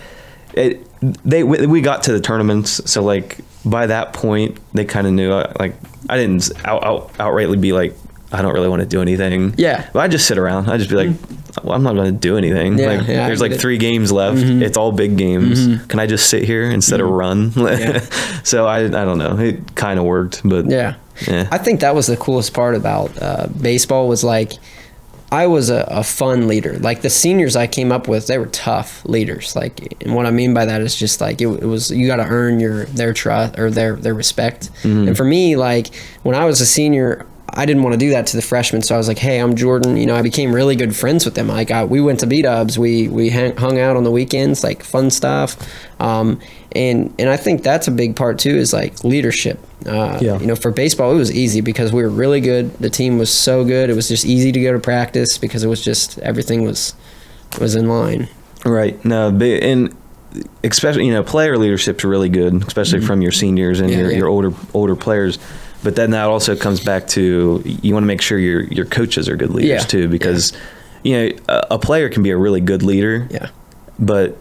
S1: we got to the tournaments, so like by that point they kind of knew. Like I didn't outrightly be like, I don't really want to do anything.
S3: Yeah.
S1: But I just sit around. I just be like, well, I'm not going to do anything.
S3: Yeah,
S1: like
S3: yeah,
S1: there's like 3 games left. It's all big games. Can I just sit here instead of run?
S3: Yeah.
S1: So I don't know. It kind of worked, but
S3: Yeah.
S1: Yeah.
S3: I think that was the coolest part about baseball was like I was a fun leader. Like the seniors I came up with, they were tough leaders. Like, and what I mean by that is just like it was you got to earn their trust or their respect. And for me, like when I was a senior, I didn't want to do that to the freshmen. So I was like, hey, I'm Jordan. You know, I became really good friends with them. Like we went to B-dubs. We hung out on the weekends, like fun stuff. And I think that's a big part too, is like leadership. You know, for baseball, it was easy because we were really good. The team was so good. It was just easy to go to practice because it was just, everything was in line.
S1: Right. No, and especially, you know, player leadership's really good, especially from your seniors and your older players. But then that also comes back to, you want to make sure your coaches are good leaders too, because you know, a player can be a really good leader. Yeah. But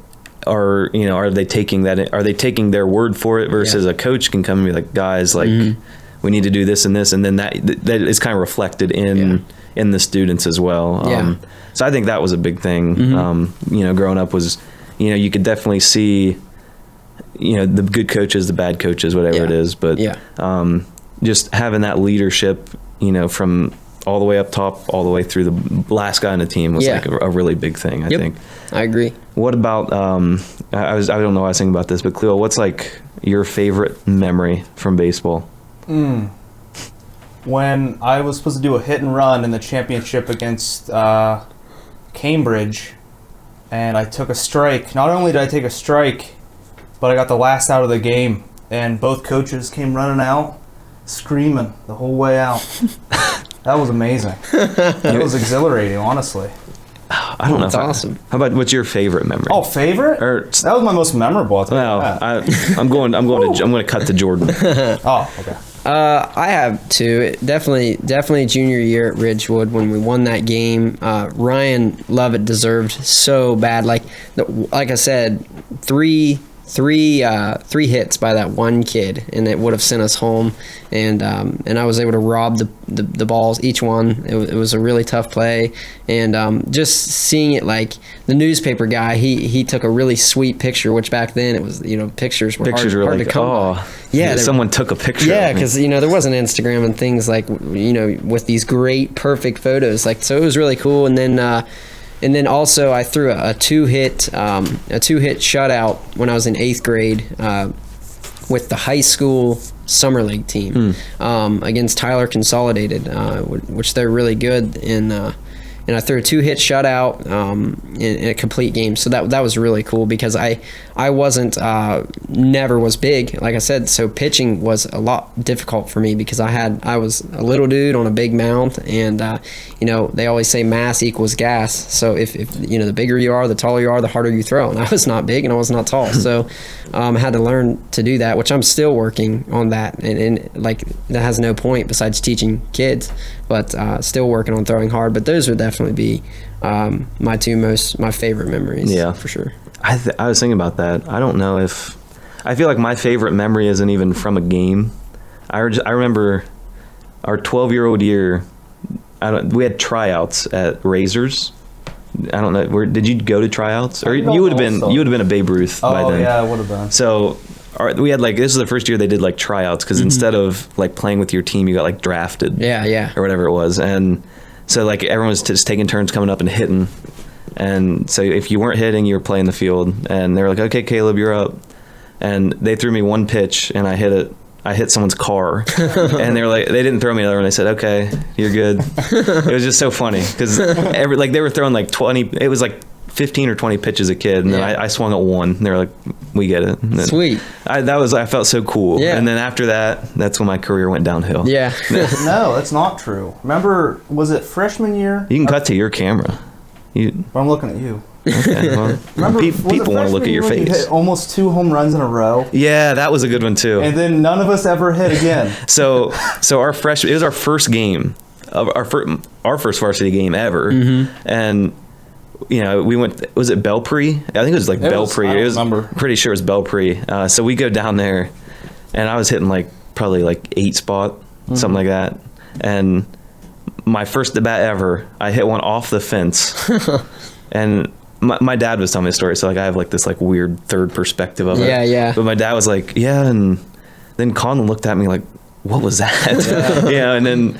S1: are they taking their word for it versus a coach can come and be like, guys, like we need to do this and this, and then that is kind of reflected in the students as well. So I think that was a big thing. You know, growing up was, you know, you could definitely see, you know, the good coaches, the bad coaches, whatever it is, but just having that leadership, you know, from all the way up top, all the way through the last guy on the team was like a really big thing, I think.
S3: I agree.
S1: What about, I don't know why I was thinking about this, but Cleo, what's like your favorite memory from baseball?
S2: When I was supposed to do a hit and run in the championship against Cambridge, and I took a strike. Not only did I take a strike, but I got the last out of the game, and both coaches came running out, screaming the whole way out. That was amazing. It was exhilarating, honestly.
S1: I don't know.
S3: That's awesome.
S1: How about, what's your favorite memory?
S2: Oh, favorite? That was my most memorable. I'll tell you that.
S1: I'm going to cut to Jordan.
S2: Oh, okay.
S3: I have two. Definitely junior year at Ridgewood when we won that game. Ryan Lovett deserved so bad. Like I said, three hits by that one kid, and it would have sent us home. And I was able to rob the balls, each one. It was a really tough play, and just seeing it, like the newspaper guy, he took a really sweet picture, which back then it was, you know, pictures were hard
S1: like,
S3: to come by.
S1: Yeah, someone took a picture.
S3: Yeah, because you know there wasn't Instagram and things like, you know, with these great perfect photos. Like, so it was really cool. And then also I threw a two-hit shutout when I was in 8th grade with the high school summer league team against Tyler Consolidated, which they're really good in. And I threw a 2-hit shutout in a complete game. So that was really cool because I wasn't never was big, like I said. So pitching was a lot difficult for me because I was a little dude on a big mound, and you know, they always say mass equals gas. So if you know, the bigger you are, the taller you are, the harder you throw. And I was not big and I was not tall, so I had to learn to do that, which I'm still working on that. And like that has no point besides teaching kids, but still working on throwing hard. But those would definitely be my favorite memories. Yeah, for sure.
S1: I was thinking about that. I don't know if I feel like my favorite memory isn't even from a game. I remember our 12-year-old year. We had tryouts at Razors. I don't know. Did you go to tryouts? Or you would have been a Babe Ruth by then.
S2: Oh yeah, I would have been.
S1: So we had like, this is the first year they did like tryouts, because instead of like playing with your team, you got like drafted.
S3: Yeah.
S1: Or whatever it was. And so like everyone was just taking turns coming up and hitting. And so if you weren't hitting, you were playing the field. And they were like, okay, Caleb, you're up. And they threw me one pitch and I hit it. I hit someone's car, and they were like, they didn't throw me another one. They said, okay, you're good. It was just so funny because they were throwing like 20, it was like 15 or 20 pitches a kid. And then I swung at one, and they were like, we get it. And then
S3: sweet.
S1: I felt so cool.
S3: Yeah.
S1: And then after that's when my career went downhill.
S3: Yeah.
S2: No, that's not true. Remember, was it freshman year?
S1: You can cut to your camera.
S2: I'm looking at you.
S1: Okay, well,
S2: remember,
S1: people want to look at your face.
S2: You hit almost 2 home runs in a row.
S1: Yeah, that was a good one too.
S2: And then none of us ever hit again.
S1: So our freshman, it was our first game of our first varsity game ever, and we went. Was it Belpre? I think it was like Belpre.
S2: I don't remember.
S1: Pretty sure it was Belpre. So we go down there, and I was hitting like probably like 8 spot, something like that. And my first at bat ever, I hit one off the fence, and my dad was telling me the story. So like I have like this like weird third perspective of it.
S3: Yeah.
S1: But my dad was like, yeah, and then Colin looked at me like, what was that? Yeah, and then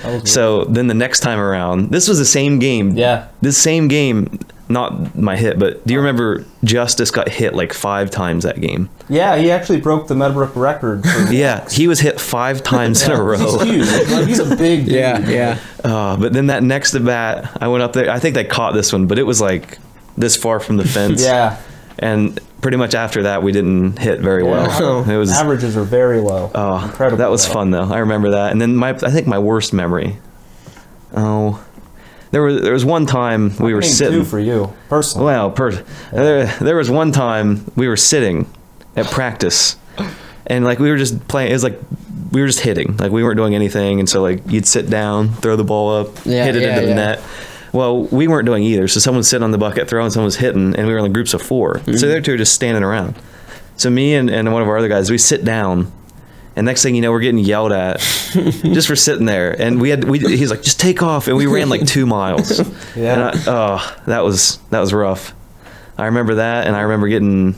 S1: then the next time around, this was the same game.
S2: Yeah.
S1: This same game, not my hit, but do you remember Justice got hit like 5 times that game?
S2: Yeah, he actually broke the Meadowbrook record.
S1: Yeah, he was hit 5 times in a row.
S2: He's huge. Like, he's a big dude.
S3: Yeah.
S1: But then that next at bat, I went up there. I think they caught this one, but it was like this far from the fence.
S2: Yeah.
S1: And pretty much after that, we didn't hit very well. It was
S2: averages are very low.
S1: Oh,
S2: incredible.
S1: That was fun though. I remember that. And then I think my worst memory. Oh, there was one time we were sitting.
S2: 2 for you personally.
S1: Well, there was one time we were sitting at practice, and like we were just playing. It was like we were just hitting. Like we weren't doing anything, and so like you'd sit down, throw the ball up, hit it into the net. Well, we weren't doing either. So someone was sitting on the bucket throwing, someone was hitting, and we were in groups of 4. So they're 2 were just standing around. So me and one of our other guys, we sit down, and next thing you know, we're getting yelled at just for sitting there. And he's like, just take off, and we ran like 2 miles.
S2: Yeah.
S1: And that was rough. I remember that, and I remember getting.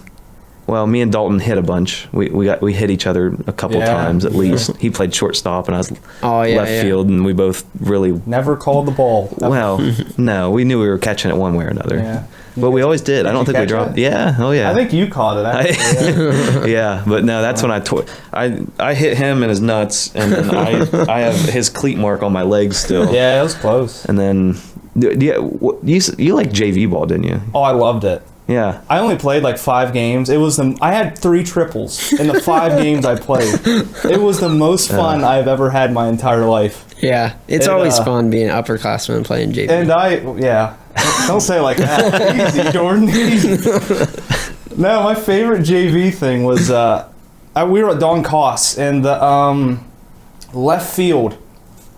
S1: Well, me and Dalton hit a bunch. We hit each other a couple times at least. He played shortstop, and I was left field, and we both really
S2: never called the ball.
S1: Well, no, we knew we were catching it one way or another.
S2: Yeah.
S1: But we always did. I don't think we dropped.
S2: It?
S1: Yeah. Oh yeah.
S2: I think you caught it. Actually.
S1: Yeah, but no, that's when I hit him in his nuts, and then I have his cleat mark on my leg still.
S2: Yeah, it was close.
S1: And then you like JV ball, didn't you?
S2: Oh, I loved it.
S1: Yeah.
S2: I only played like 5 games. I had 3 triples in the 5 games I played. It was the most fun I've ever had my entire life.
S3: Yeah, it's always fun being an upperclassman playing JV.
S2: And don't say it like that. Easy, Jordan. Easy. No, my favorite JV thing was we were at Don Coss in the left field.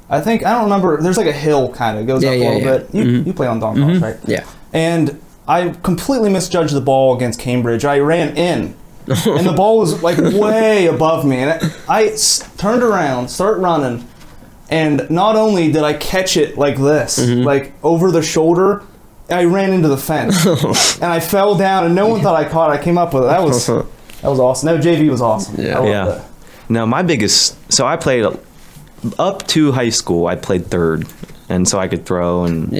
S2: I don't remember. There's like a hill kind of goes up a little bit. You play on Don Coss, right?
S3: Yeah.
S2: And I completely misjudged the ball against Cambridge. I ran in, and the ball was like way above me. And I turned around, started running, and not only did I catch it like this, like over the shoulder, I ran into the fence, and I fell down, and no one thought I caught it. I came up with it. That was awesome. No, JV was awesome.
S3: Yeah.
S2: I loved it.
S1: No, my biggest. So I played up to high school. I played third, and so I could throw and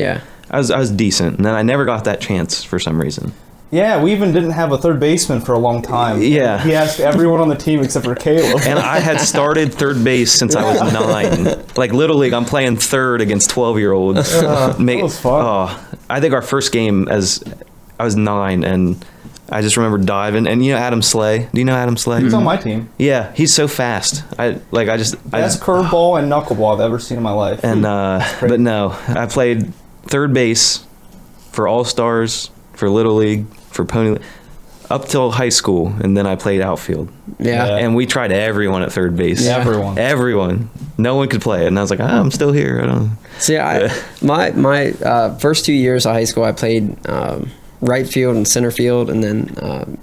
S1: I was decent, and then I never got that chance for some reason.
S2: Yeah, we even didn't have a third baseman for a long time.
S1: Yeah.
S2: He asked everyone on the team except for Caleb.
S1: And I had started third base since I was 9. Like, Little League, I'm playing third against 12-year-olds.
S2: That was fun.
S1: I think our first game I was 9, and I just remember diving. And you know Adam Slay? Do you know Adam Slay?
S2: He's on my team.
S1: Yeah, he's so fast.
S2: Best curveball and knuckleball I've ever seen in my life.
S1: And but no, I played third base for All-Stars, for Little League, for Pony League, up till high school, and then I played outfield.
S3: Yeah.
S1: And we tried everyone at third base.
S2: Yeah.
S1: Everyone. No one could play it, and I was like, I'm still here. I don't.
S3: See, my first 2 years of high school, I played right field and center field, and then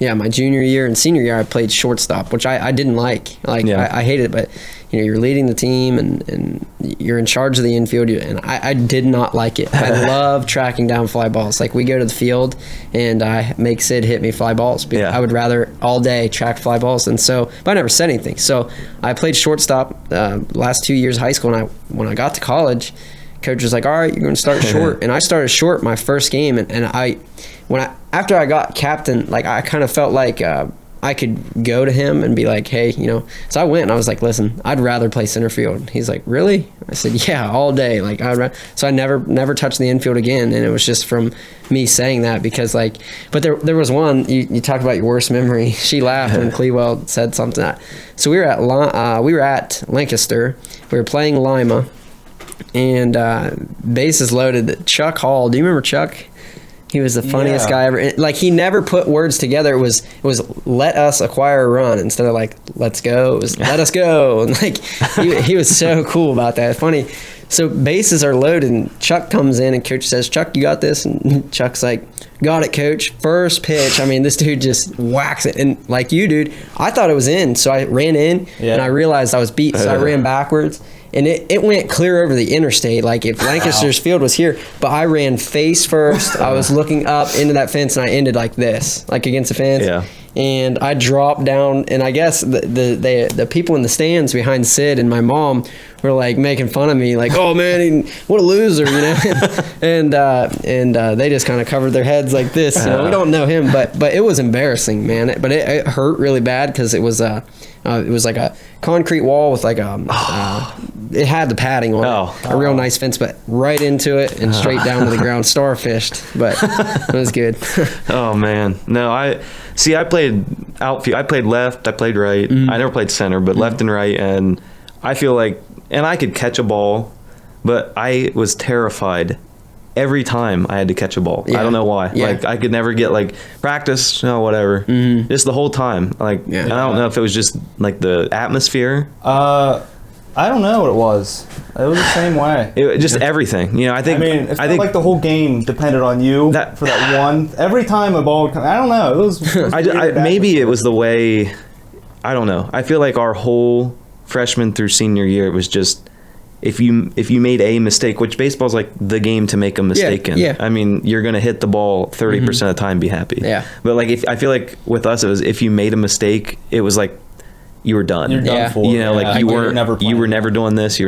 S3: my junior year and senior year, I played shortstop, which I didn't like. I hated it, but you're leading the team and you're in charge of the infield, and I did not like it. I love tracking down fly balls. Like, we go to the field and I make Sid hit me fly balls. Because I would rather all day track fly balls, but I never said anything. So I played shortstop last 2 years of high school, and when I got to college, coach was like, all right, you're going to start short. And I started short my first game, and after I got captain, like, I kind of felt like I could go to him and be like, hey, so I went and I was like, listen, I'd rather play center field. He's like, really? I said, yeah, all day. Like, so I never touched the infield again. And it was just from me saying that, because but there was one, you talked about your worst memory. She laughed when Clewell said something. So we were at Lancaster. We were playing Lima, and bases loaded. Chuck Hall, do you remember Chuck? He was the funniest guy ever. Like, he never put words together. It was let us acquire a run instead of like let's go. It was let us go. And like he was so cool about that. Funny. So bases are loaded, and Chuck comes in, and coach says, "Chuck, you got this?" And Chuck's like, "Got it, coach." First pitch, I mean, this dude just whacks it. And like you, dude, I thought it was in. So I ran in, and I realized I was beat. So I ran backwards. And it went clear over the interstate, like if Lancaster's field was here. But I ran face first. I was looking up into that fence, and I ended like this, like against the fence.
S1: Yeah.
S3: And I dropped down, and I guess the people in the stands behind Sid and my mom were like making fun of me, like, "Oh man, what a loser," you know. and they just kind of covered their heads like this. You know, we don't know him, but it was embarrassing, man. But it hurt really bad because it was like a concrete wall with like it had the padding on it, a real nice fence, but right into it and straight down to the ground, starfished. But it was good.
S1: Oh man, no, I played outfield. I played left. I played right. I never played center, but left and right. And I feel like, and I could catch a ball, but I was terrified every time I had to catch a ball. I don't know why. Like I could never get like practice, whatever. Just the whole time. Like I don't know if it was just like the atmosphere.
S2: I don't know what it was. It was the same way.
S1: Just everything. You know, I think.
S2: I mean, it felt like the whole game depended on you for that one. Every time a ball would come, I don't know. It was
S1: maybe it was the way. I don't know. I feel like our whole freshman through senior year, it was just if you made a mistake, which baseball's like the game to make a mistake in.
S3: Yeah.
S1: I mean, you're gonna hit the ball 30% of the time, be happy.
S3: Yeah.
S1: But like I feel like with us, it was if you made a mistake, it was like you were done.
S2: You're done for.
S1: You know, like you were never doing this.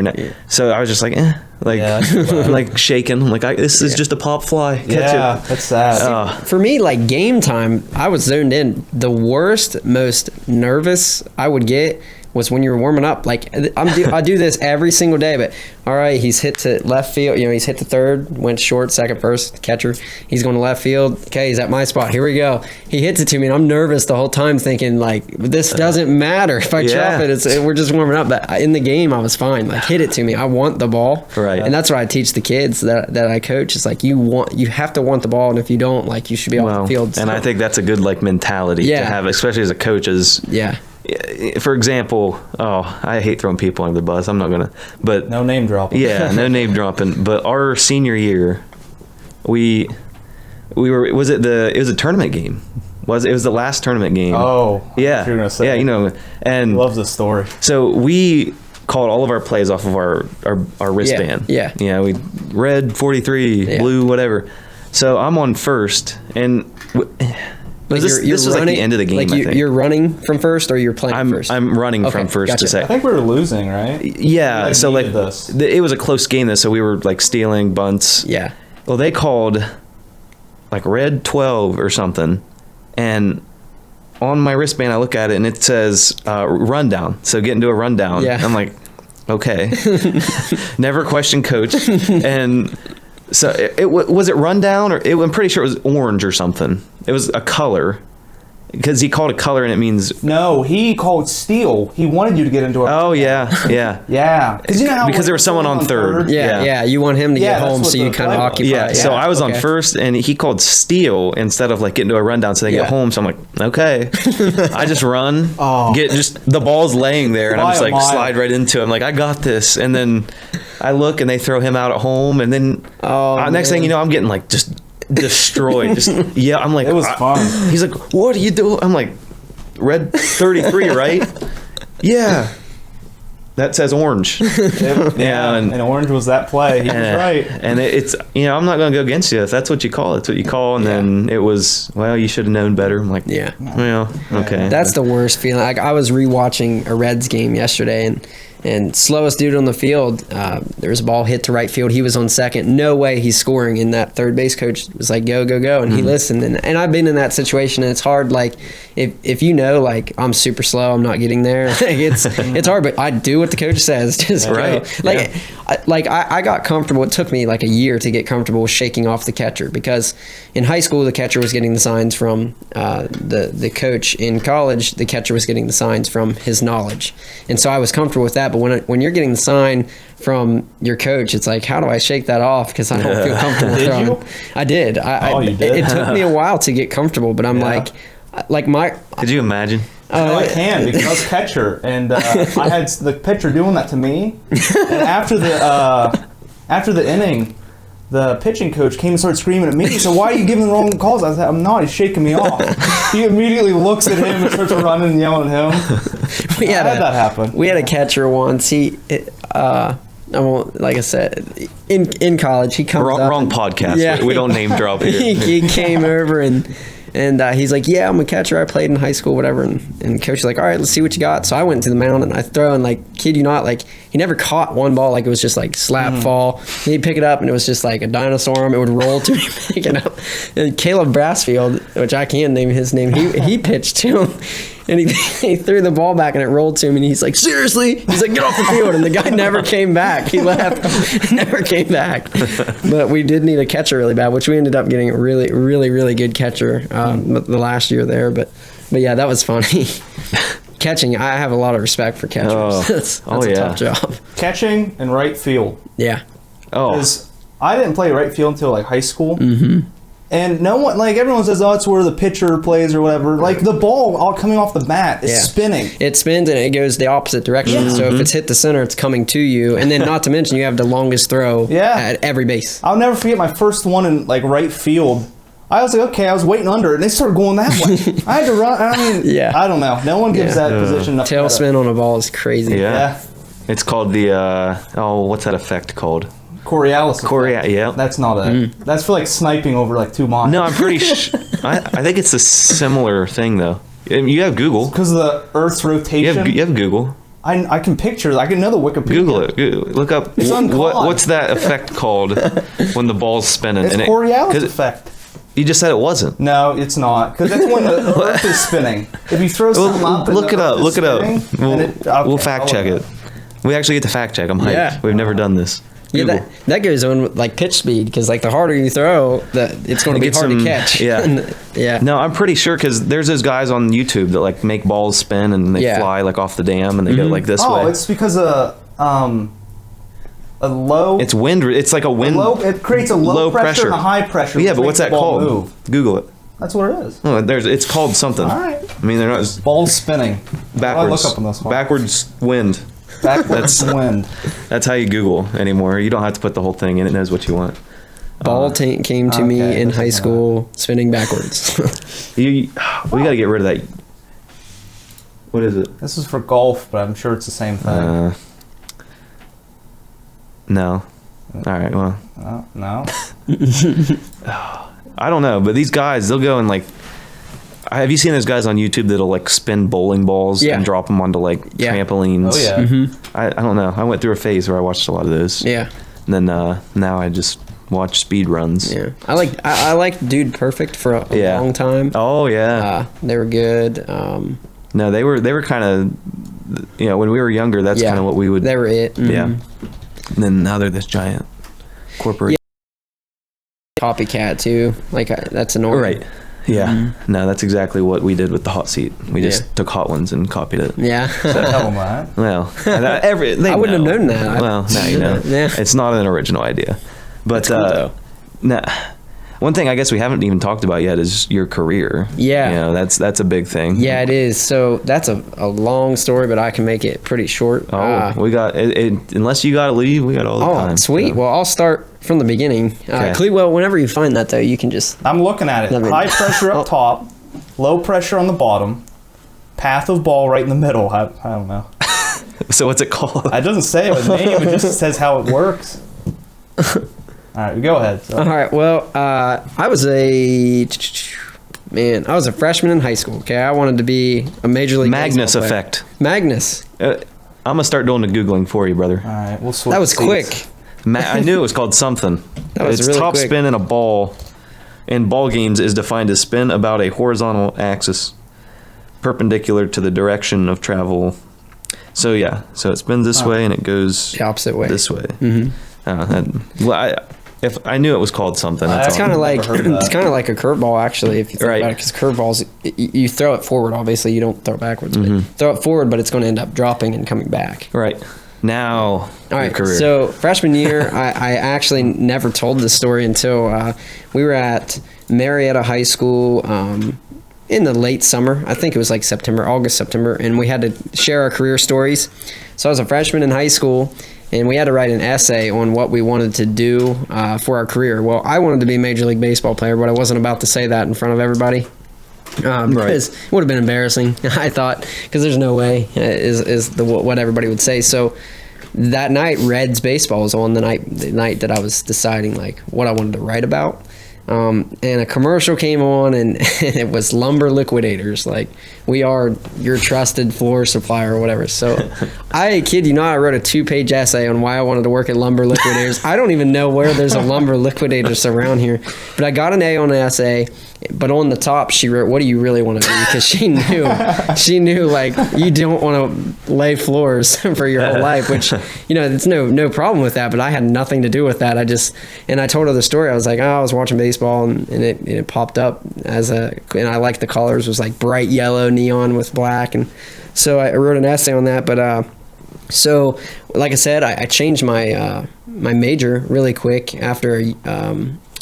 S1: So I was just like, like shaking. I'm like, this is just a pop fly. Catch it.
S2: That's sad.
S3: For me, like game time, I was zoned in. The worst, most nervous I would get was when you were warming up. Like I do this every single day, but all right, he's hit to left field, he's hit to third, went short, second, first, catcher, he's going to left field. Okay, he's at my spot, here we go. He hits it to me, and I'm nervous the whole time thinking like, this doesn't matter if I drop it, we're just warming up. But in the game I was fine. Like, hit it to me, I want the ball.
S1: Right.
S3: And that's what I teach the kids that I coach. It's like you have to want the ball, and if you don't, like, you should be off the field.
S1: And I think that's a good like mentality to have, especially as a coach. For example, I hate throwing people under the bus. I'm not gonna, but
S2: no name dropping.
S1: Yeah, no name dropping. But our senior year, we were. It was a tournament game. It was the last tournament game.
S2: Oh,
S1: yeah,
S2: you're gonna say.
S1: Yeah, and
S2: loves the story.
S1: So we called all of our plays off of our wristband.
S3: Yeah.
S1: We red 43, blue whatever. So I'm on first, and. This was like the end of the game.
S3: Like
S1: I think
S3: you're running from first, or you're playing first.
S1: I'm running from first to second.
S2: I think we were losing, right?
S1: Yeah. So like it was a close game though, so we were like stealing bunts.
S3: Yeah.
S1: Well, they called like red 12 or something, and on my wristband I look at it and it says rundown. So get into a rundown.
S3: Yeah.
S1: I'm like, okay. Never question coach. And so was it rundown, or I'm pretty sure it was orange or something. It was a color, because he called a color and it means
S2: no. He called steal. He wanted you to get into a.
S1: Oh yeah. Because there was someone on third.
S3: Yeah. You want him to get home, so you kind of occupy.
S1: Yeah. So I was on first, and he called steal instead of like getting to a rundown, so they get home. So I'm like, okay. I just run. Get just the ball's laying there, and I'm just like slide right into it. I'm like, I got this, and then I look and they throw him out at home, and then next thing you know, I'm getting like just destroyed. I'm like,
S2: it was fun.
S1: He's like, what are you doing? I'm like, red 33, right? Yeah. That says orange.
S2: And orange was that play. He was right.
S1: And it's, I'm not going to go against you. If that's what you call it, it's what you call. And then it was, well, you should have known better. I'm like, okay.
S3: That's the worst feeling. Like, I was rewatching a Reds game yesterday, and slowest dude on the field, there was a ball hit to right field. He was on second. No way he's scoring. And that third base coach was like, go, go, go. And he listened. And I've been in that situation, and it's hard. Like, if like, I'm super slow, I'm not getting there. It's hard, but I do what the coach says. Just
S1: right.
S3: Go. I got comfortable. It took me like a year to get comfortable with shaking off the catcher, because in high school, the catcher was getting the signs from the coach. In college, the catcher was getting the signs from his knowledge. And so I was comfortable with that. But when you're getting the sign from your coach, it's like, how do I shake that off? Because I don't feel comfortable throwing.
S2: You?
S3: I did.
S2: You did?
S3: It took me a while to get comfortable, but I'm like my.
S1: Could you imagine?
S2: I can, because I was catcher, and I had the pitcher doing that to me. And after the after the inning, the pitching coach came and started screaming at me. He said, "Why are you giving the wrong calls?" I said, "I'm not." He's shaking me off. He immediately looks at him and starts running and yelling at him.
S3: We had
S2: that happen.
S3: We had a catcher once. I won't, like I said, in college, he comes up.
S1: Wrong podcast.
S3: Yeah.
S1: We don't name drop here.
S3: he came over and he's like, "Yeah, I'm a catcher. I played in high school, whatever." And coach is like, "All right, let's see what you got." So I went to the mound and I throw, and like, kid you not, like, he never caught one ball. Like, it was just like slap fall. And he'd pick it up and it was just like a dinosaur arm. It would roll to me, pick it up. And Caleb Brassfield, which I can't name his name, he pitched to him. And he threw the ball back and it rolled to him, and he's like, "Seriously?" He's like, "Get off the field." And the guy never came back. He left, never came back. But we did need a catcher really bad, which we ended up getting a really, really, really good catcher the last year there. But yeah, that was funny. Catching, I have a lot of respect for catchers. That's a tough job.
S2: Catching and right field.
S3: Yeah.
S1: Oh.
S2: Because I didn't play right field until like high school. Mm-hmm. And no one, like, everyone says, "Oh, it's where the pitcher plays," or whatever. Like, the ball all coming off the bat is spinning.
S3: It spins and it goes the opposite direction.
S2: Yeah.
S3: So if it's hit the center, it's coming to you. And then, not to mention, you have the longest throw at every base.
S2: I'll never forget my first one in like right field. I was like, okay, I was waiting under it, and they started going that way. I had to run. I mean, I don't know. No one gives that position enough credit.
S3: Tailspin on a ball is crazy.
S1: Yeah. It's called the what's that effect called?
S2: Coriolis.
S1: Yeah.
S2: That's not it. That's for like sniping over like 2 miles.
S1: No, I'm pretty sure. I think it's a similar thing though. You have Google.
S2: Because of the Earth's rotation.
S1: You have Google.
S2: I can picture. I can know the Wikipedia.
S1: Google it. Look up. What's that effect called when the ball's spinning?
S2: It's Coriolis effect.
S1: You just said it wasn't.
S2: No, it's not. Because that's when the Earth is spinning. If you throw something up,
S1: look it up. Look it up.
S2: Spinning,
S1: We'll fact check it. We actually get to fact check. I'm hyped.
S3: Yeah.
S1: We've never done this. Google.
S3: Yeah, that goes on with, like, pitch speed, because like the harder you throw, it's going to be hard to catch.
S1: Yeah.
S3: Yeah.
S1: No, I'm pretty sure, because there's those guys on YouTube that like make balls spin and they fly like off the dam and they go like this way.
S2: Oh, it's because of a low.
S1: It's wind. It's like a wind.
S2: It creates a low pressure and a high pressure.
S1: Yeah, but what's that called?
S2: Move.
S1: Google it.
S2: That's what it is.
S1: Oh, it's called something.
S2: All right.
S1: I mean, they're not
S2: balls spinning.
S1: Backwards.
S2: Look up on those ones.
S1: Backwards wind.
S2: Backwards wind.
S1: That's how you Google anymore. You don't have to put the whole thing in. It knows what you want.
S3: Ball came to me in high school, spinning backwards.
S1: We got to get rid of that. What is it?
S2: This is for golf, but I'm sure it's the same thing.
S1: No. All right. Well.
S2: No.
S1: I don't know, but these guys, they'll go and like. Have you seen those guys on YouTube that'll like spin bowling balls and drop them onto like trampolines?
S2: Oh yeah.
S3: Mm-hmm.
S1: I don't know. I went through a phase where I watched a lot of those.
S3: Yeah.
S1: And then now I just watch speed runs.
S3: Yeah. I liked Dude Perfect for a long time.
S1: Oh yeah.
S3: They were good.
S1: No, they were kind of, when we were younger, that's kind of what we would.
S3: They were it. Mm-hmm.
S1: Yeah. And then now they're this giant corporation.
S3: Yeah. Copycat too. Like that's annoying.
S1: Right. Yeah. Mm-hmm. No, that's exactly what we did with the hot seat. We just took hot ones and copied it.
S3: Yeah.
S2: Tell them that.
S1: Well,
S3: I wouldn't have known that.
S1: Well, now you know.
S3: Yeah.
S1: It's not an original idea. But
S3: cool,
S1: one thing I guess we haven't even talked about yet is your career.
S3: Yeah.
S1: That's a big thing.
S3: Yeah, it is. So that's a long story, but I can make it pretty short.
S1: Oh, we got it. Unless you got to leave, we got all the time.
S3: Oh, sweet.
S1: So.
S3: Well, I'll start from the beginning. Well, whenever you find that, though, you can just...
S2: I'm looking at it. High pressure up top, low pressure on the bottom, path of ball right in the middle. I don't know.
S1: So what's it called?
S2: It doesn't say a name. It just says how it works. All right, go ahead. So.
S3: All right. Well, I was a freshman in high school. Okay, I wanted to be a major league
S1: Magnus
S3: baseball player.
S1: effect.
S3: Magnus.
S1: I'm gonna start doing the googling for you, brother.
S2: All right, we'll switch.
S3: That was
S2: seats.
S3: quick.
S1: I knew it was called something.
S3: That was
S1: it's
S3: really
S1: top
S3: quick.
S1: spin in a ball in ball games is defined as spin about a horizontal axis perpendicular to the direction of travel. So it spins this way and it goes
S3: the opposite way.
S1: This way. Mm-hmm. If I knew it was called something,
S3: It's kind of like a curveball, actually. If you think about it, because curveballs, you throw it forward. Obviously, you don't throw it backwards. But throw it forward, but it's going to end up dropping and coming back.
S1: Right. Now,
S3: all right.
S1: career.
S3: So freshman year, I actually never told this story until we were at Marietta High School in the late summer. I think it was like August, September, and we had to share our career stories. So I was a freshman in high school, and we had to write an essay on what we wanted to do for our career. Well, I wanted to be a Major League Baseball player, but I wasn't about to say that in front of everybody. Because it would have been embarrassing, I thought, because there's no way what everybody would say. So that night, Reds baseball was on the night that I was deciding like what I wanted to write about. And a commercial came on, and it was Lumber Liquidators. Like, we are your trusted floor supplier or whatever. So I kid you not, I wrote a 2-page essay on why I wanted to work at Lumber Liquidators. I don't even know where there's a Lumber Liquidators around here, but I got an A on the essay. But on the top, she wrote, "What do you really want to do?" Because she knew like, you don't want to lay floors for your whole life, which, it's no problem with that. But I had nothing to do with that. I told her the story. I was like, I was watching baseball, and it popped up and I liked the colors. It was like bright yellow neon with black, and so I wrote an essay on that. But so like I said, I changed my my major really quick after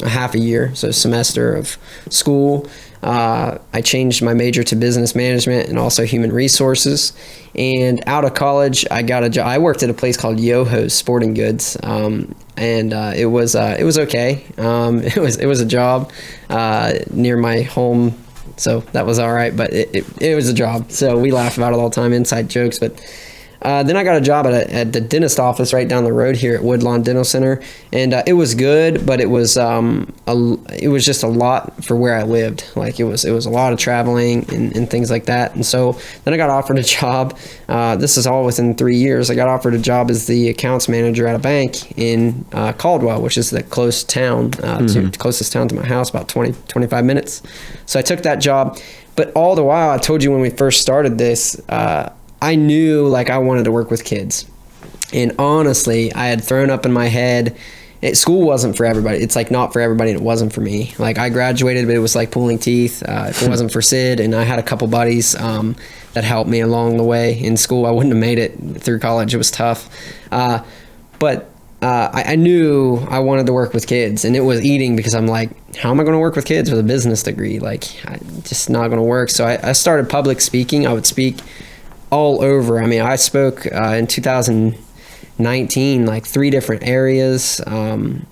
S3: a half a year, so a semester of school. I changed my major to business management and also human resources. And out of college, I got a job. I worked at a place called Yoho's Sporting Goods, and it was okay. It was a job near my home, so that was all right. But it was a job, so we laugh about it all the time, inside jokes. But then I got a job at the dentist office right down the road here at Woodlawn Dental Center, and it was good, but it was just a lot for where I lived. Like, it was a lot of traveling and things like that. And so then I got offered a job. This is all within 3 years. I got offered a job as the accounts manager at a bank in Caldwell, which is the closest town to my house, about 25 minutes. So I took that job. But all the while, I told you when we first started this, I knew like I wanted to work with kids. And honestly, I had thrown up in my head, school wasn't for everybody. It's like not for everybody, and it wasn't for me. Like, I graduated, but it was like pulling teeth. If it wasn't for Sid, and I had a couple buddies that helped me along the way in school, I wouldn't have made it through college. It was tough. But I knew I wanted to work with kids, and it was eating, because I'm like, how am I going to work with kids with a business degree? Like, just not going to work. So I started public speaking. I would speak all over. I mean, I spoke in 2019, like 3 different areas, and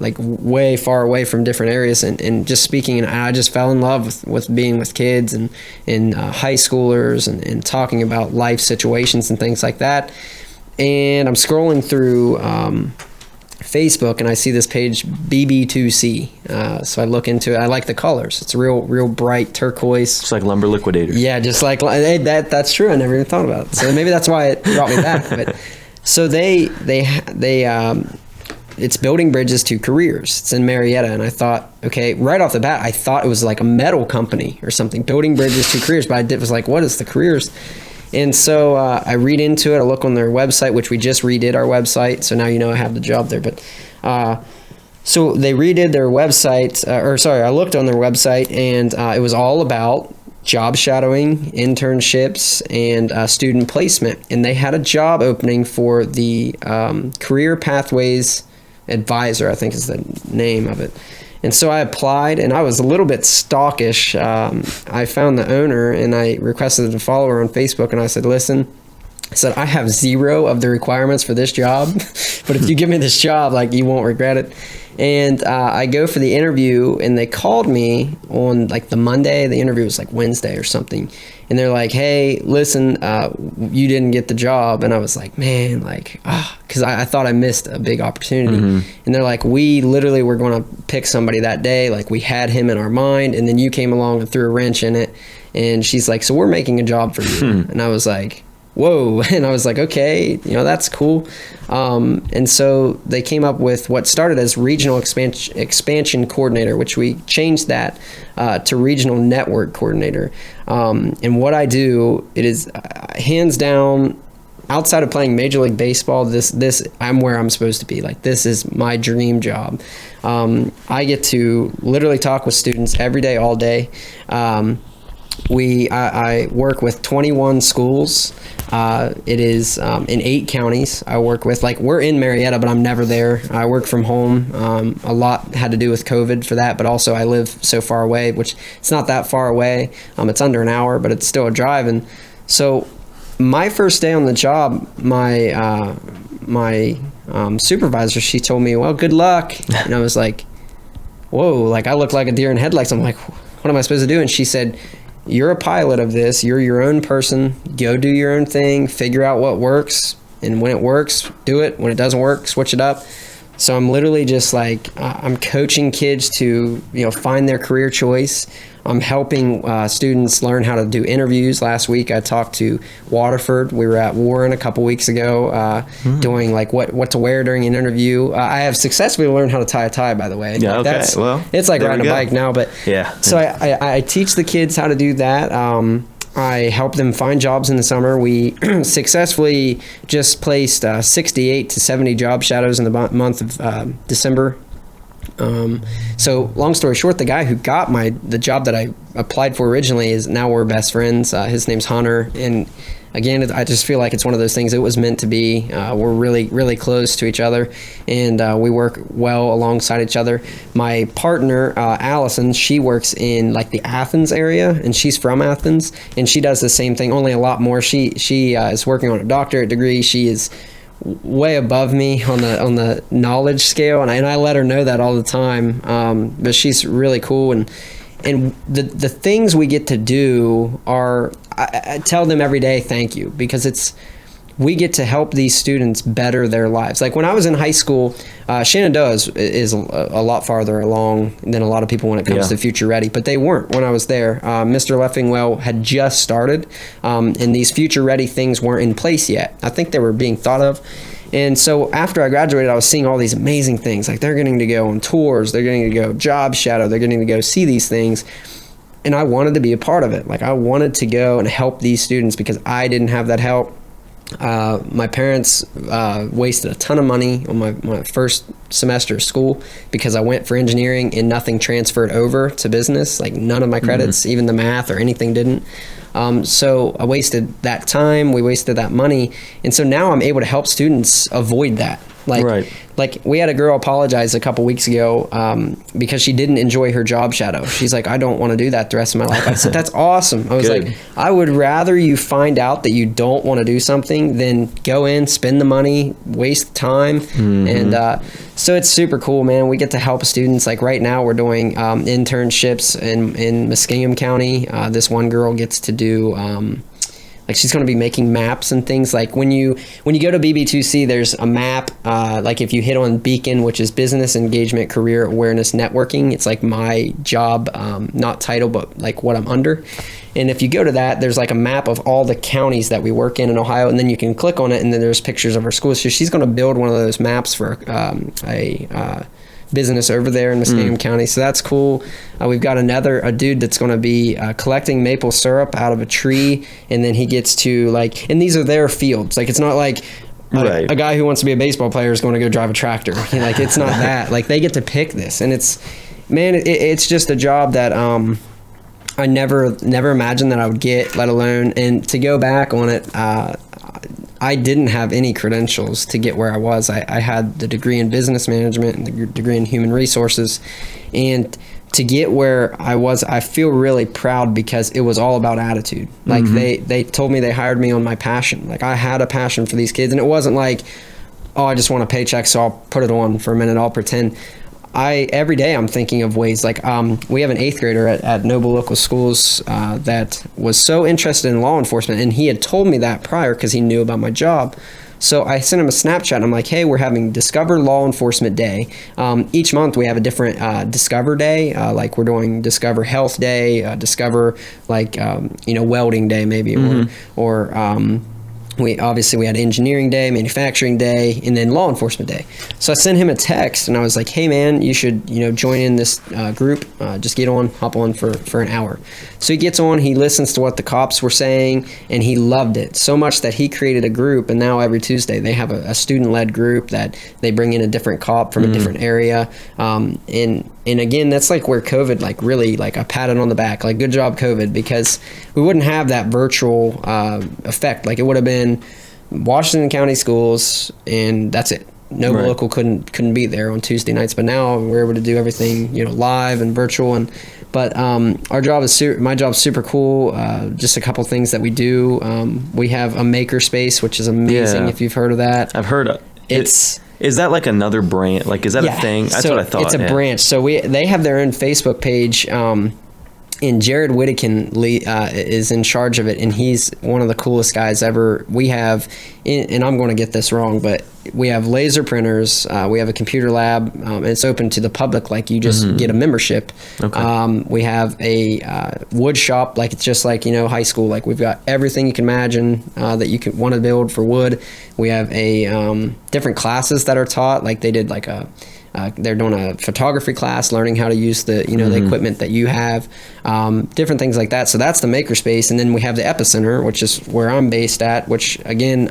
S3: like way far away from different areas, and just speaking. And I just fell in love with being with kids and high schoolers and talking about life situations and things like that. And I'm scrolling through Facebook, and I see this page, BB2C. So I look into it. I like the colors. It's real bright turquoise. It's
S1: like Lumber Liquidators.
S3: Yeah, just like that's true. I never even thought about it. So maybe that's why it brought me back. But so they it's building bridges to careers. It's in Marietta, and I thought, okay, right off the bat, I thought it was like a metal company or something, building bridges to careers. But was like, what is the careers? And so I read into it. I look on their website, which we just redid our website. So now I have the job there. But so they redid their website. I looked on their website, and it was all about job shadowing, internships, and student placement. And they had a job opening for the Career Pathways Advisor, I think is the name of it. And so I applied, and I was a little bit stalkish. I found the owner, and I requested to follow her on Facebook, and I said, listen, I have 0 of the requirements for this job, but if you give me this job, like, you won't regret it. And I go for the interview, and they called me on like the Monday. The interview was like Wednesday or something. And they're like, hey, listen, you didn't get the job. And I was like, man, like, because I thought I missed a big opportunity. Mm-hmm. And they're like, we literally were going to pick somebody that day. Like, we had him in our mind, and then you came along and threw a wrench in it. And she's like, so we're making a job for you. And I was like, whoa. And I was like, okay, that's cool. And so they came up with what started as regional expansion coordinator, which we changed that to regional network coordinator. And what I do, it is hands down, outside of playing Major League Baseball, this I'm where I'm supposed to be. Like, this is my dream job. I get to literally talk with students every day, all day. I work with 21 schools. It is in 8 counties I work with. Like, we're in Marietta, but I'm never there. I work from home. A lot had to do with COVID for that, but also I live so far away, which it's not that far away. It's under an hour, but it's still a drive. And so my first day on the job, my my supervisor, she told me, well, good luck. And I was like, whoa, like I look like a deer in headlights. I'm like, what am I supposed to do? And she said, you're a pilot of this. You're your own person. Go do your own thing. Figure out what works. And when it works, do it. When it doesn't work, switch it up. So I'm literally just like, I'm coaching kids to, find their career choice. I'm helping students learn how to do interviews. Last week, I talked to Waterford. We were at Warren a couple weeks ago doing like what to wear during an interview. I have successfully learned how to tie a tie, by the way.
S1: Yeah, okay. Well,
S3: it's like riding a bike now, but
S1: yeah.
S3: So I teach the kids how to do that. I help them find jobs in the summer. We successfully just placed 68 to 70 job shadows in the month of December. So long story short, the guy who got the job that I applied for originally is now we're best friends. His name's Hunter. And again, I just feel like it's one of those things. It was meant to be. We're really, really close to each other, and we work well alongside each other. My partner, Allison, she works in like the Athens area, and she's from Athens, and she does the same thing, only a lot more. She is working on a doctorate degree. She is way above me on the knowledge scale, and I let her know that all the time. But she's really cool, and the things we get to do are, I tell them every day, thank you, because we get to help these students better their lives. Like when I was in high school, Shenandoah is a lot farther along than a lot of people when it comes to Future Ready, but they weren't when I was there. Mr. Leffingwell had just started, and these Future Ready things weren't in place yet. I think they were being thought of. And so after I graduated, I was seeing all these amazing things. Like they're getting to go on tours, they're getting to go job shadow, they're getting to go see these things. And I wanted to be a part of it. Like I wanted to go and help these students because I didn't have that help. My parents wasted a ton of money on my first semester of school because I went for engineering and nothing transferred over to business. Like none of my credits, even the math or anything didn't. So I wasted that time, we wasted that money. And so now I'm able to help students avoid that. Like we had a girl apologize a couple weeks ago because she didn't enjoy her job shadow. She's like, I don't want to do that the rest of my life. I said, that's awesome. I was like, I would rather you find out that you don't want to do something than go in, spend the money, waste time. And so it's super cool, man. We get to help students. Like right now we're doing internships in Muskingum County. This one girl gets to do like she's going to be making maps and things. Like when you go to BB2C, there's a map. Like if you hit on Beacon, which is Business Engagement Career Awareness Networking, it's like my job, not title, but like what I'm under. And if you go to that, there's like a map of all the counties that we work in Ohio, and then you can click on it, and then there's pictures of our schools. So she's going to build one of those maps for a business over there in Muskingum County. So that's cool. We've got a dude that's going to be collecting maple syrup out of a tree, and then he gets to like, and these are their fields. Like it's not like a guy who wants to be a baseball player is going to go drive a tractor. Like it's not that. Like they get to pick this, and it's just a job that I never imagined that I would get, let alone, and to go back on it, I didn't have any credentials to get where I was. I had the degree in business management and the degree in human resources. And to get where I was, I feel really proud because it was all about attitude. Like they told me they hired me on my passion. Like I had a passion for these kids, and it wasn't like, oh, I just want a paycheck, so I'll put it on for a minute, I'll pretend. Every day I'm thinking of ways, like we have an 8th grader at Noble Local Schools that was so interested in law enforcement, and he had told me that prior because he knew about my job. So I sent him a Snapchat, and I'm like, hey, we're having Discover Law Enforcement Day. Each month we have a different Discover Day, like we're doing Discover Health Day, Discover like Welding Day maybe, or we had Engineering Day, Manufacturing Day, and then Law Enforcement Day. So I sent him a text, and I was like, hey, man, you should, join in this group. Just hop on for an hour. So he gets on, he listens to what the cops were saying, and he loved it so much that he created a group, and now every Tuesday they have a student-led group that they bring in a different cop from a different area. And again, that's like where COVID, like really, like a pat on the back, like good job COVID, because we wouldn't have that virtual effect. Like it would have been Washington County schools, and that's it. Noble Local couldn't be there on Tuesday nights, but now we're able to do everything, live and virtual. But my job's super cool. Just a couple things that we do. We have a maker space, which is amazing. If you've heard of that,
S1: I've heard of. Is that like another branch? Like, is that a thing? That's
S3: so
S1: what I thought.
S3: It's a branch. So they have their own Facebook page. And Jared Whittakin is in charge of it, and he's one of the coolest guys ever. We have, and I'm going to get this wrong, but we have laser printers. We have a computer lab. And it's open to the public, like you just get a membership.
S1: Okay.
S3: We have a wood shop, like it's just like, high school. Like we've got everything you can imagine that you could want to build for wood. We have a different classes that are taught, like they did like they're doing a photography class, learning how to use the the equipment that you have, different things like that. So that's the makerspace, and then we have the epicenter, which is where I'm based at. Which again,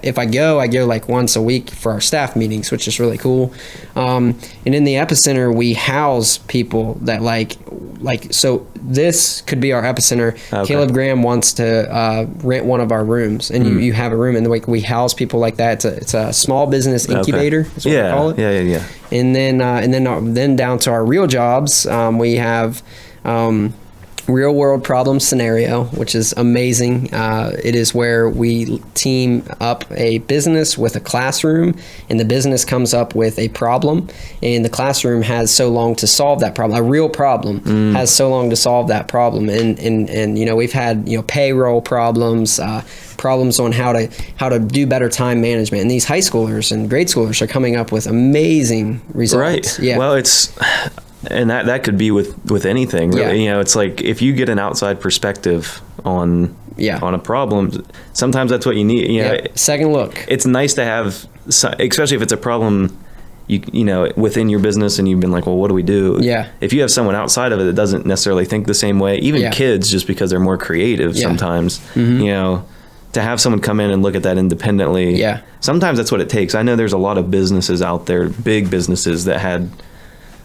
S3: if I go like once a week for our staff meetings, which is really cool. And in the epicenter, we house people that like so. This could be our epicenter. Okay. Caleb Graham wants to rent one of our rooms, and you have a room, and we house people like that. It's a small business incubator.
S1: Okay.
S3: Is what we call it.
S1: Yeah.
S3: And then down to our real jobs, we have real world problem scenario, which is amazing. It is where we team up a business with a classroom, and the business comes up with a problem, and the classroom has so long to solve that problem. A real problem has so long to solve that problem, and we've had payroll problems. Problems on how to do better time management, and these high schoolers and grade schoolers are coming up with amazing results.
S1: Right.
S3: Yeah.
S1: Well, and that could be with anything. Really.
S3: Yeah.
S1: It's like if you get an outside perspective on a problem, sometimes that's what you need.
S3: Second look.
S1: It's nice to have, especially if it's a problem within your business, and you've been like, well, what do we do?
S3: Yeah.
S1: If you have someone outside of it that doesn't necessarily think the same way, even kids, just because they're more creative sometimes, to have someone come in and look at that independently.
S3: Yeah.
S1: Sometimes that's what it takes. I know there's a lot of businesses out there, big businesses that had,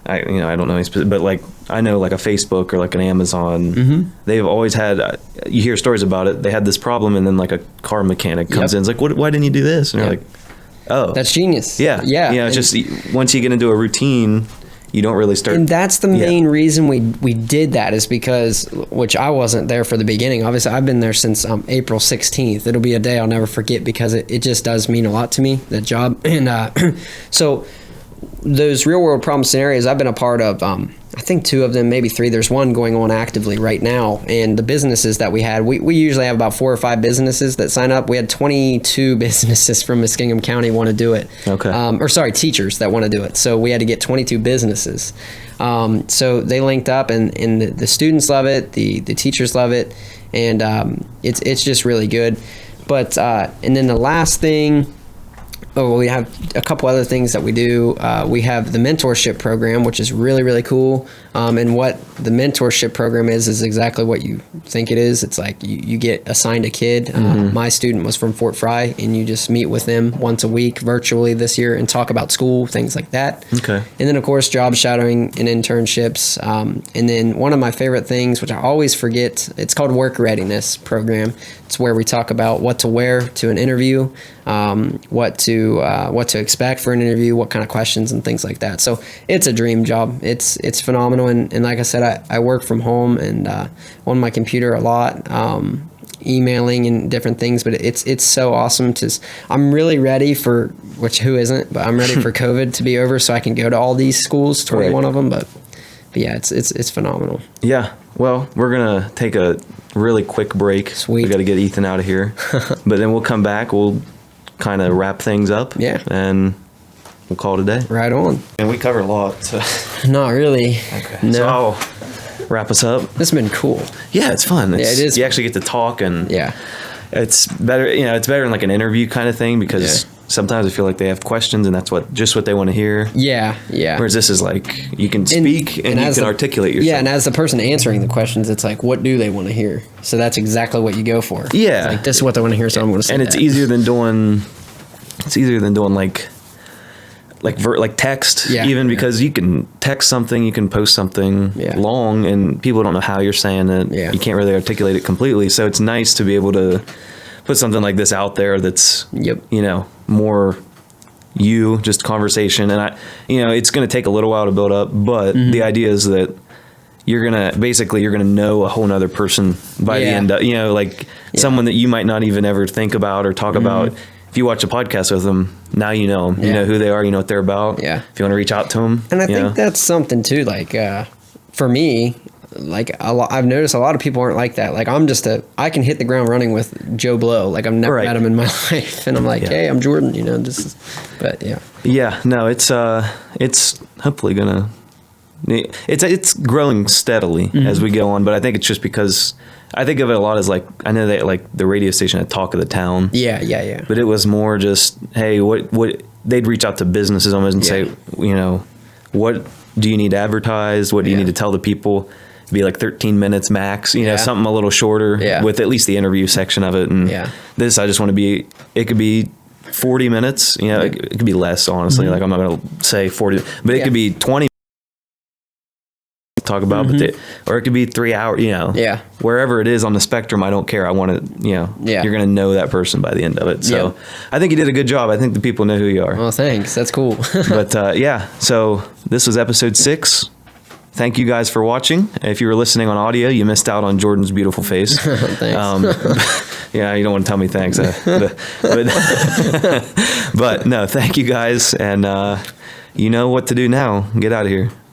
S1: I don't know any specific, but like I know like a Facebook or like an Amazon, they've always had, you hear stories about it. They had this problem, and then like a car mechanic comes in, and is like, why didn't you do this? And you're like, oh,
S3: that's genius.
S1: Yeah. It's just once you get into a routine, you don't really start.
S3: And that's the main reason we did that, is because, which I wasn't there for the beginning. Obviously, I've been there since April 16th. It'll be a day I'll never forget, because it just does mean a lot to me, that job. And so those real world problem scenarios, I've been a part of, I think 2 of them, maybe 3. There's one going on actively right now. And the businesses that we had, we usually have about 4 or 5 businesses that sign up. We had 22 businesses from Muskingum County want to do it. Okay. Teachers that want to do it. So we had to get 22 businesses. So they linked up, and the students love it. The teachers love it. And it's just really good. But and then the last thing, we have a couple other things that we do. We have the mentorship program, which is really, really cool. And what the mentorship program is exactly what you think it is. It's like you get assigned a kid. My student was from Fort Fry, and you just meet with them once a week virtually this year and talk about school, things like that. Okay. And then, of course, job shadowing and internships. And then one of my favorite things, which I always forget, it's called Work Readiness Program. It's where we talk about what to wear to an interview, what to expect for an interview, what kind of questions and things like that. So it's a dream job. It's phenomenal. And like I said, I work from home and on my computer a lot, emailing and different things. But it's so awesome. I'm really ready for, who isn't, but I'm ready for COVID to be over so I can go to all these schools, 21 of them. But yeah, it's phenomenal.
S1: Yeah. Well, we're going to take a really quick break.
S3: Sweet.
S1: We got to get Ethan out of here. But then we'll come back. We'll kind of wrap things up.
S3: Yeah.
S1: And we'll call it a day.
S3: Right on.
S1: And we covered a lot. So.
S3: Not really.
S1: Okay.
S3: No.
S1: So I'll wrap us up.
S3: It's been cool.
S1: Yeah, it's fun.
S3: It is.
S1: You actually get to talk, and
S3: yeah,
S1: it's better. It's better than like an interview kind of thing, because sometimes I feel like they have questions, and that's just what they want to hear.
S3: Yeah.
S1: Whereas this is like you can speak and you can articulate yourself.
S3: Yeah, and as the person answering the questions, it's like, what do they want to hear? So that's exactly what you go for.
S1: Yeah.
S3: It's like, this is what they want to hear, so I'm going to say
S1: and it's easier than doing. It's easier than doing like text, even because you can text something, you can post something long, and people don't know how you're saying it. Yeah. You can't really articulate it completely. So it's nice to be able to put something like this out there that's, more just conversation. And it's going to take a little while to build up, but the idea is that you're going to know a whole nother person by the end of, someone that you might not even ever think about or talk about. if you watch a podcast with them, now you know them. You
S3: Yeah.
S1: know who they are. You know what they're about.
S3: Yeah.
S1: If you want to reach out to them.
S3: And I think that's something too. Like for me, like I've noticed a lot of people aren't like that. Like I can hit the ground running with Joe Blow. Like I've never
S1: Right.
S3: met him in my life, and I'm like,
S1: Yeah.
S3: hey, I'm Jordan. You know, but yeah.
S1: Yeah, no, it's hopefully gonna, it's growing steadily as we go on, but I think it's just because I think of it a lot as like, I know that like the radio station had Talk of the Town,
S3: Yeah.
S1: but it was more just, hey, what they'd reach out to businesses almost and say, you know, what do you need advertised? What do you need to tell the people? It'd be like 13 minutes max, you know, something a little shorter with at least the interview section of it. And this, I just want to be, it could be 40 minutes, you know, it could be less, honestly. Like I'm not going to say 40, but it could be 20 talk about, or it could be 3 hours, you know, wherever it is on the spectrum. I don't care. I want to, you know, you're going to know that person by the end of it. So I think you did a good job. I think the people know who you are.
S3: Well, thanks. That's cool.
S1: But yeah, so this was episode 6. Thank you guys for watching. If you were listening on audio, you missed out on Jordan's beautiful face.
S3: Thanks.
S1: Yeah, you don't want to tell me thanks. But no, thank you guys. And you know what to do now. Get out of here.